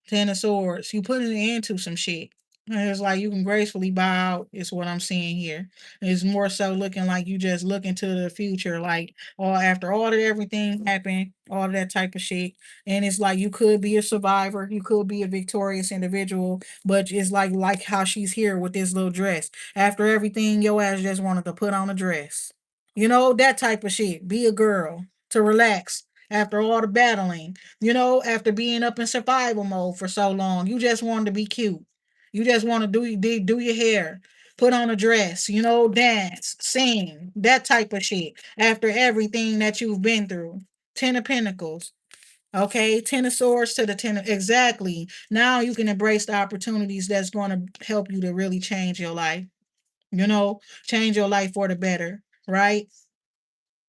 Speaker 1: Ten of Swords. You putting it into some shit. And it's like you can gracefully bow out, is what I'm seeing here. It's more so looking like you just look into the future, like all after all of everything happened, all of that type of shit. And it's like you could be a survivor, you could be a victorious individual, but it's like how she's here with this little dress. After everything, your ass just wanted to put on a dress. That type of shit. Be a girl to relax after all the battling. After being up in survival mode for so long, you just wanted to be cute. You just want to do your hair, put on a dress, dance, sing, that type of shit. After everything that you've been through, Ten of Pentacles. Okay, Ten of Swords to the exactly. Now you can embrace the opportunities that's going to help you to really change your life. Change your life for the better, right?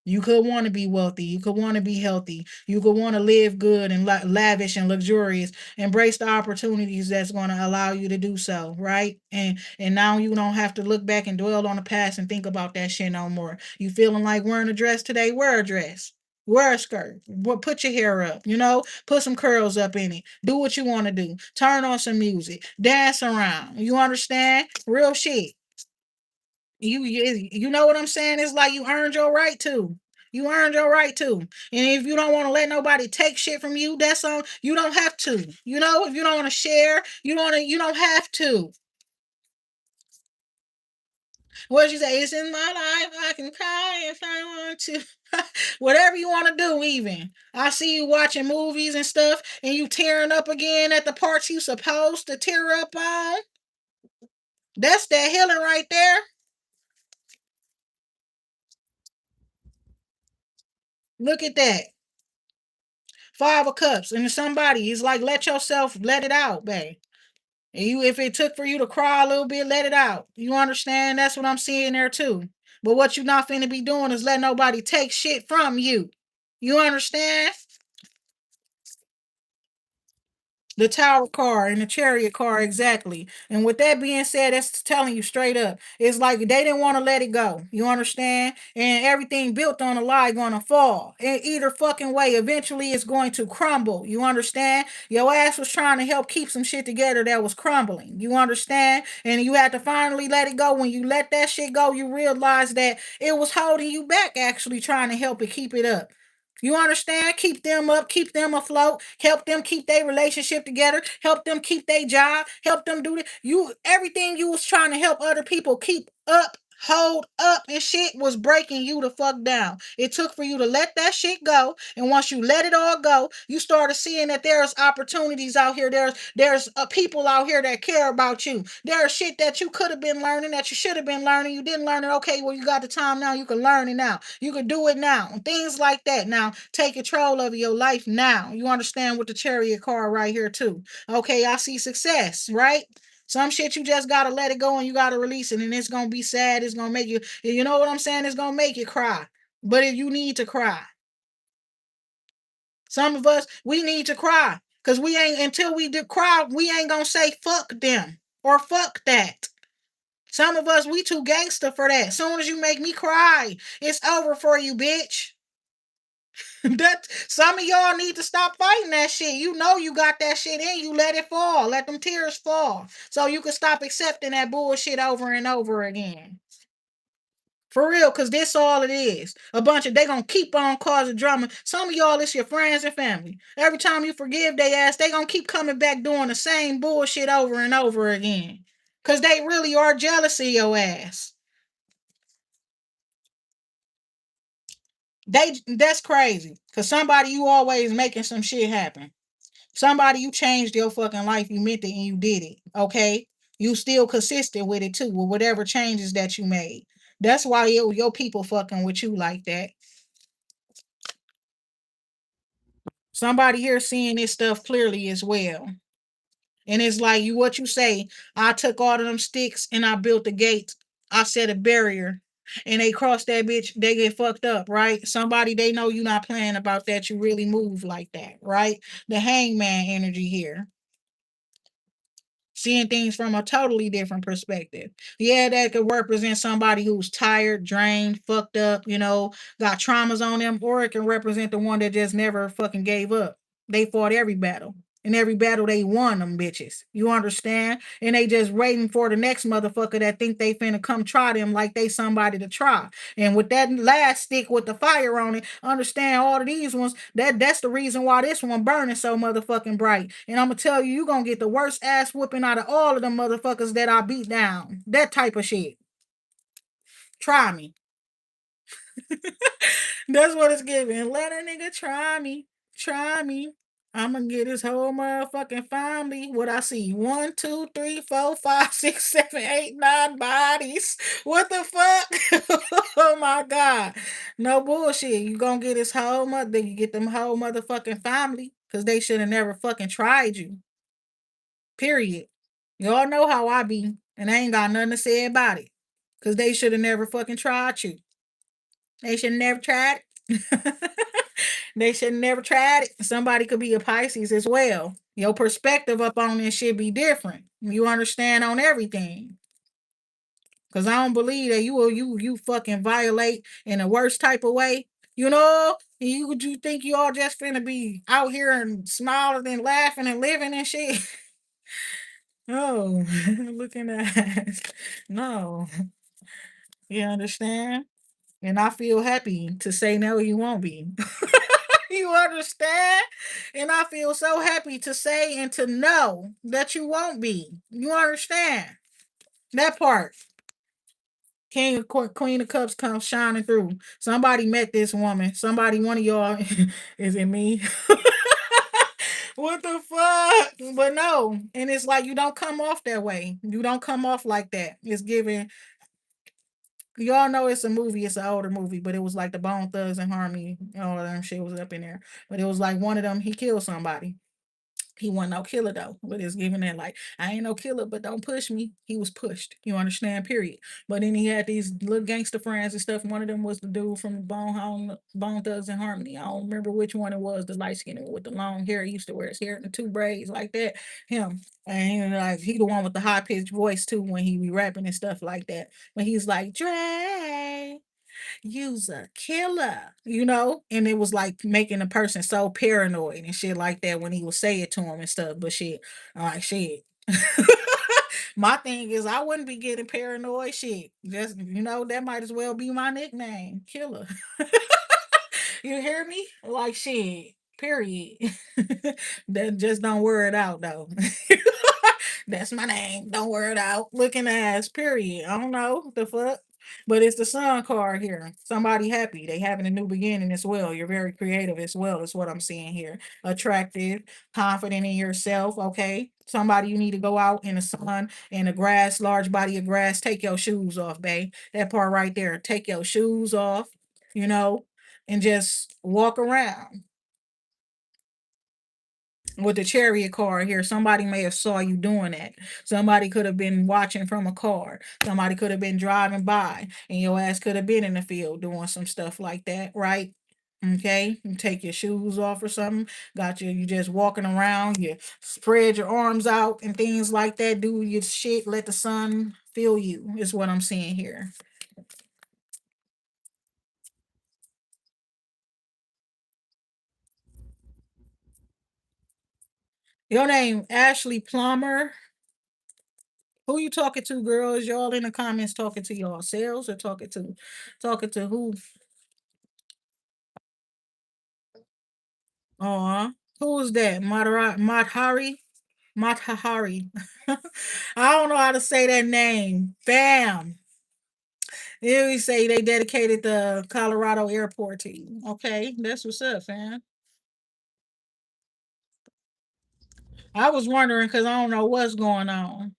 Speaker 1: You could want to be wealthy. You could want to be healthy. You could want to live good and lavish and luxurious. Embrace the opportunities that's going to allow you to do so, right? And now you don't have to look back and dwell on the past and think about that shit no more. You feeling like wearing a dress today? Wear a dress. Wear a skirt. Put your hair up. Put some curls up in it. Do what you want to do. Turn on some music. Dance around. You understand? Real shit. You know what I'm saying? It's like you earned your right to. You earned your right to. And if you don't want to let nobody take shit from you, that's on you don't have to. If you don't want to share, you don't have to. What you say? It's in my life. I can cry if I want to. Whatever you want to do, even. I see you watching movies and stuff and you tearing up again at the parts you supposed to tear up on. That's that healing right there. Look at that. Five of Cups. And somebody is like, let yourself let it out, babe. And if it took for you to cry a little bit, let it out. You understand? That's what I'm seeing there too. But what you not finna be doing is let nobody take shit from you. You understand? The Tower car and the Chariot car, exactly. And with that being said, that's telling you straight up. It's like they didn't want to let it go. You understand? And everything built on a lie gonna fall. In either fucking way, eventually it's going to crumble. You understand? Your ass was trying to help keep some shit together that was crumbling. You understand? And you had to finally let it go. When you let that shit go, you realize that it was holding you back, actually trying to help it keep it up. You understand? Keep them up, keep them afloat, help them keep their relationship together, help them keep their job, help them do everything you was trying to help other people keep up, hold up and shit was breaking you the fuck down. It took for you to let that shit go. And once you let it all go, you started seeing that there's opportunities out here. There's people out here that care about you. There's shit that you could have been learning, that you should have been learning. You didn't learn it. Okay, well, you got the time now. You can learn it now. You can do it now. Things like that. Now, take control of your life now. You understand with the Chariot card right here, too. Okay, I see success, right? Some shit you just gotta let it go and you gotta release it, and it's gonna be sad. It's gonna make you know what I'm saying? It's gonna make you cry. But if you need to cry, some of us we need to cry because we ain't until we do cry, we ain't gonna say fuck them or fuck that. Some of us we too gangster for that. Soon as you make me cry, it's over for you, bitch. That some of y'all need to stop fighting that shit. You know you got that shit in you. Let it fall. Let them tears fall. So you can stop accepting that bullshit over and over again. For real, cause this all it is. A bunch of they gonna keep on causing drama. Some of y'all it's your friends and family. Every time you forgive they ass, they gonna keep coming back doing the same bullshit over and over again. Cause they really are jealous of your ass. That's crazy. Cause somebody you always making some shit happen. Somebody you changed your fucking life, you meant it and you did it. Okay. You still consistent with it too, with whatever changes that you made. That's why your people fucking with you like that. Somebody here seeing this stuff clearly as well. And it's like you what you say, I took all of them sticks and I built the gate. I set a barrier. And they cross that bitch, they get fucked up, right? Somebody they know you not playing about that, you really move like that, right? The hangman energy here, seeing things from a totally different perspective. Yeah, that could represent somebody who's tired, drained, fucked up, got traumas on them, or it can represent the one that just never fucking gave up. They fought every battle. In every battle they won them bitches. You understand? And they just waiting for the next motherfucker that think they finna come try them like they somebody to try. And with that last stick with the fire on it, understand all of these ones, that's the reason why this one burning so motherfucking bright. And I'm gonna tell you, you gonna get the worst ass whooping out of all of them motherfuckers that I beat down. That type of shit. Try me. That's what it's giving. Let a nigga try me. Try me. I'm gonna get his whole motherfucking family. What I see? One, two, three, four, five, six, seven, eight, nine bodies. What the fuck? Oh my god. No bullshit. You gonna get his whole mother, you get them whole motherfucking family. Cause they should have never fucking tried you. Period. Y'all know how I be. And I ain't got nothing to say about it. Cause they should have never fucking tried you. They should never tried it. They should never tried it. Somebody could be a Pisces as well. Your perspective up on this should be different. You understand on everything. Cause I don't believe that you fucking violate in the worst type of way. You think you all just finna be out here and smiling and laughing and living and shit. Oh, looking at no. You understand? And I feel happy to say no, you won't be. You understand? And I feel so happy to say and to know that you won't be. You understand? That part. King of Queen of Cups comes shining through. Somebody met this woman. Somebody, one of y'all, is it me? What the fuck? But no, and it's like you don't come off that way. You don't come off like that. It's giving. Y'all know it's a movie. It's an older movie, but it was like the Bone Thugs and Harmony. All of them shit was up in there. But it was like one of them. He killed somebody. He wasn't no killer though, but it's giving that like I ain't no killer, but don't push me. He was pushed. You understand? Period. But then he had these little gangster friends and stuff. One of them was the dude from Bone Thugs and Harmony. I don't remember which one it was. The light skinned with the long hair. He used to wear his hair in the two braids like that. Him. And like he the one with the high pitched voice too when he be rapping and stuff like that. When he's like Dre, you's a killer, and it was like making a person so paranoid and shit like that when he would say it to him and stuff. But shit, I'm like shit. My thing is, I wouldn't be getting paranoid. Shit, just that might as well be my nickname, killer. You hear me? Like shit. Period. That just don't wear it out though. That's my name. Don't wear it out. Looking ass. Period. I don't know the fuck. But it's the sun card here. Somebody happy. They having a new beginning as well. You're very creative as well, is what I'm seeing here. Attractive, confident in yourself. Okay. Somebody you need to go out in the sun, in the grass, large body of grass. Take your shoes off, babe. That part right there. Take your shoes off, you know, and just walk around with the chariot card here. Somebody may have saw you doing that. Somebody could have been watching from a car. Somebody could have been driving by, and your ass could have been in the field doing some stuff like that, right? Okay, you take your shoes off or something. Got you just walking around. You spread your arms out and things like that. Do your shit. Let the sun feel you. Is what I'm seeing here. Your name Ashley Plummer. Who you talking to, girls? Y'all in the comments talking to yourselves or talking to who? Aw. Who is that? Madhari? Madhari. I don't know how to say that name. Bam. Here we say they dedicated the Colorado airport to you. Okay, that's what's up, fam. I was wondering because I don't know what's going on.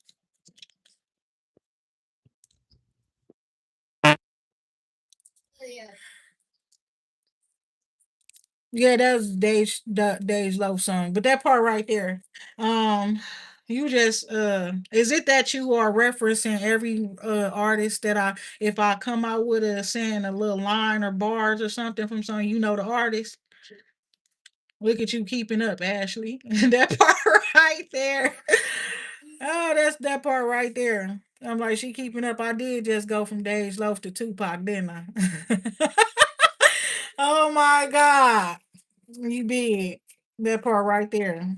Speaker 1: Yeah, that's Dave's love song. But that part right there, um, you just is it that you are referencing every artist that I if I come out with a saying a little line or bars or something from something, you know the artist? Look at you keeping up, Ashley. That part right there. Oh, that's that part right there. I'm like, she keeping up. I did just go from Dave's Loaf to Tupac, didn't I? Oh my God. You did. That part right there.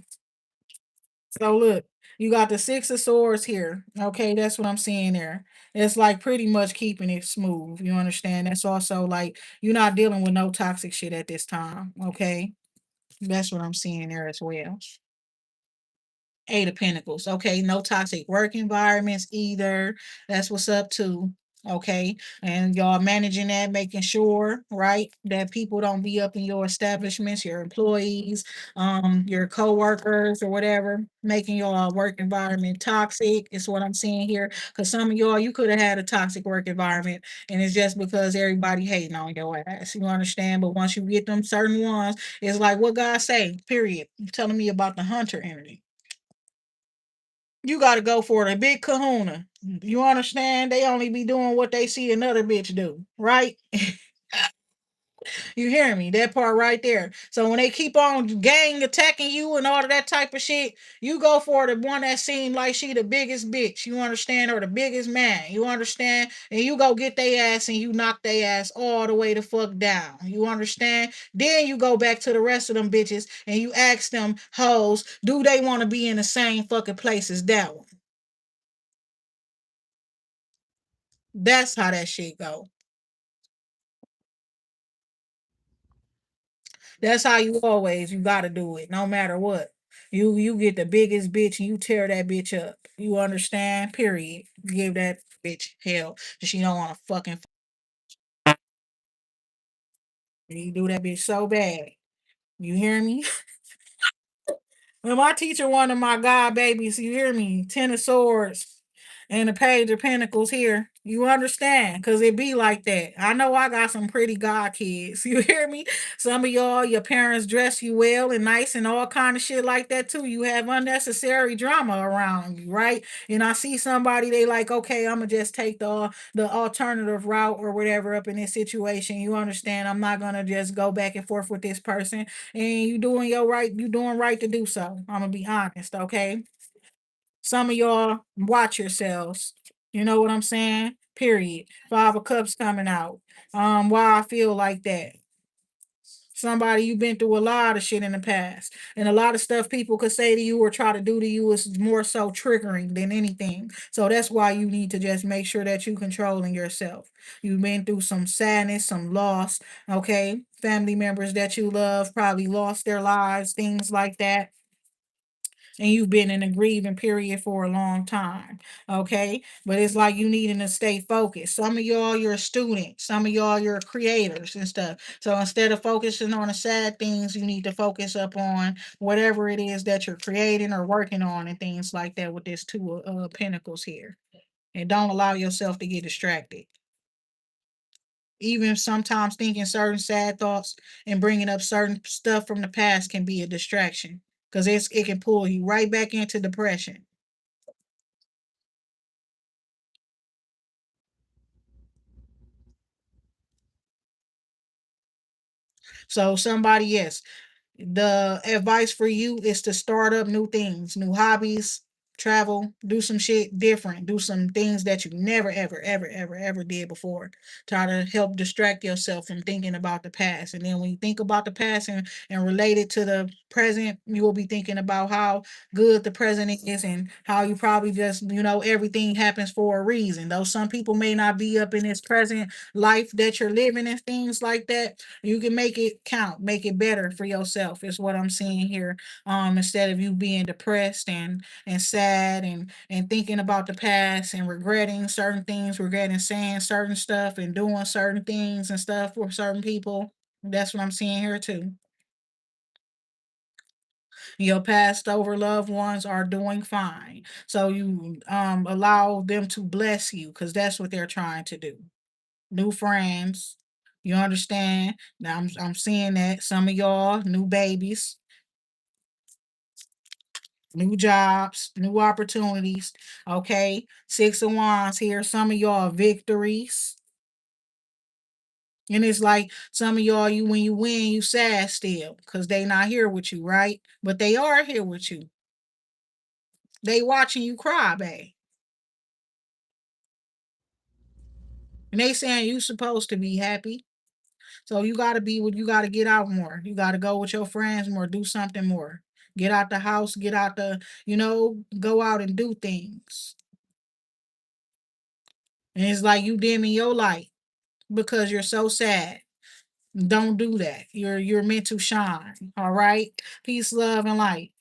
Speaker 1: So look, you got the six of swords here. Okay, that's what I'm seeing there. It's like pretty much keeping it smooth. You understand? That's also like you're not dealing with no toxic shit at this time. Okay. That's what I'm seeing there as well. Eight of Pentacles. Okay, no toxic work environments either. That's what's up too. Okay, and y'all managing that, making sure, right, that people don't be up in your establishments, your employees, your co-workers or whatever, making your work environment toxic is what I'm seeing here. Because some of y'all, you could have had a toxic work environment, and it's just because everybody hating on your ass. You understand? But once you get them certain ones, it's like what God say. Period. You telling me about the hunter energy. You gotta go for the big kahuna. You understand? They only be doing what they see another bitch do, right? You hear me? That part right there. So when they keep on gang attacking you and all of that type of shit, you go for the one that seemed like she the biggest bitch. You understand? Or the biggest man. You understand? And you go get their ass and you knock their ass all the way the fuck down. You understand? Then you go back to the rest of them bitches and you ask them hoes, do they want to be in the same fucking place as that one? That's how that shit go. That's how you gotta do it, no matter what. You get the biggest bitch and you tear that bitch up. You understand? Period. Give that bitch hell. She don't want to fucking you do that bitch so bad. You hear me? When my teacher wanted my god babies, you hear me? Ten of swords and the page of pentacles here. You understand? Cause it be like that. I know I got some pretty god kids. You hear me? Some of y'all, your parents dress you well and nice and all kind of shit like that too. You have unnecessary drama around you, right? And I see somebody, they like, okay, I'm gonna just take the alternative route or whatever up in this situation. You understand? I'm not gonna just go back and forth with this person and you doing right to do so. I'm gonna be honest, okay? Some of y'all watch yourselves. You know what I'm saying? Period. Five of Cups coming out. Why I feel like that. Somebody you've been through a lot of shit in the past. And a lot of stuff people could say to you or try to do to you is more so triggering than anything. So that's why you need to just make sure that you controlling yourself. You've been through some sadness, some loss, okay? Family members that you love probably lost their lives, things like that, and you've been in a grieving period for a long time. Okay. But it's like you needing to stay focused. Some of y'all, you're students, some of y'all, you're creators and stuff. So instead of focusing on the sad things, you need to focus up on whatever it is that you're creating or working on and things like that with this two pentacles here. And don't allow yourself to get distracted. Even sometimes thinking certain sad thoughts and bringing up certain stuff from the past can be a distraction because it can pull you right back into depression. So somebody, yes, the advice for you is to start up new things, new hobbies, travel, do some shit different, do some things that you never, ever, ever, ever, ever did before. Try to help distract yourself from thinking about the past. And then when you think about the past and relate it to the present, you will be thinking about how good the present is and how you probably just, everything happens for a reason. Though some people may not be up in this present life that you're living and things like that, you can make it count, make it better for yourself is what I'm seeing here. Instead of you being depressed and sad and thinking about the past and regretting certain things, regretting saying certain stuff and doing certain things and stuff for certain people. That's what I'm seeing here too. Your past over loved ones are doing fine. So you allow them to bless you because that's what they're trying to do. New friends, You understand? Now I'm seeing that some of y'all new babies, new jobs, new opportunities. Okay, Six of Wands here. Some of y'all victories. And it's like some of y'all, you when you win, you sad still because they not here with you, right? But they are here with you. They watching you cry, babe. And they saying you supposed to be happy. So you gotta be what you gotta get out more. You gotta go with your friends more, do something more. Get out the house, get out the, go out and do things. And it's like you dimming your light because you're so sad. Don't do that. You're meant to shine. All right. Peace, love, and light.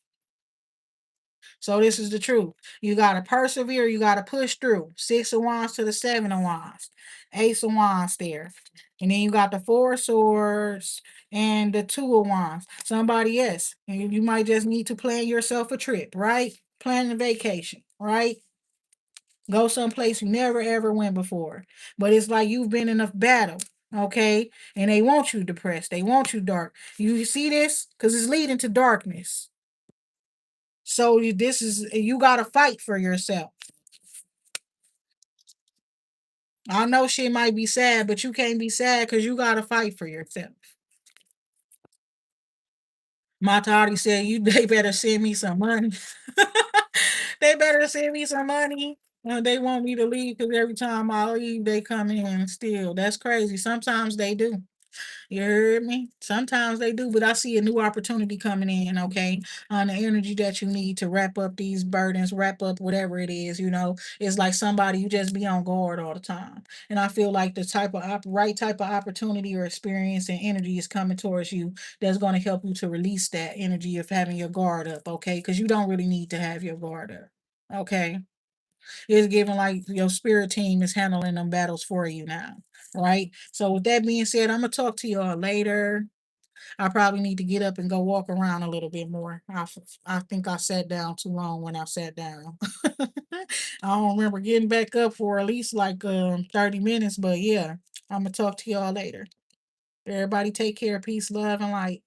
Speaker 1: So this is the truth. You gotta persevere. You gotta push through. Six of Wands to the Seven of Wands, Ace of Wands there, and then you got the Four of Swords and the Two of Wands. Somebody else, and you might just need to plan yourself a trip, right? Plan a vacation, right? Go someplace you never ever went before. But it's like you've been in a battle, okay? And they want you depressed. They want you dark. You see this? Because it's leading to darkness. So this is you gotta fight for yourself. I know shit might be sad, but you can't be sad because you gotta fight for yourself. Matari said you they better send me some money. They better send me some money. They want me to leave because every time I leave, they come in and steal. That's crazy. Sometimes they do. You heard me? Sometimes they do, but I see a new opportunity coming in, okay? On the energy that you need to wrap up these burdens, wrap up whatever it is, It's like somebody you just be on guard all the time. And I feel like the right type of opportunity or experience and energy is coming towards you that's going to help you to release that energy of having your guard up, okay? Because you don't really need to have your guard up. Okay. It's given like your spirit team is handling them battles for you now, right? So with that being said, I'm gonna talk to y'all later. I probably need to get up and go walk around a little bit more. I think I sat down too long when I sat down. I don't remember getting back up for at least like 30 minutes, but yeah, I'm gonna talk to y'all later. Everybody take care, peace, love, and light.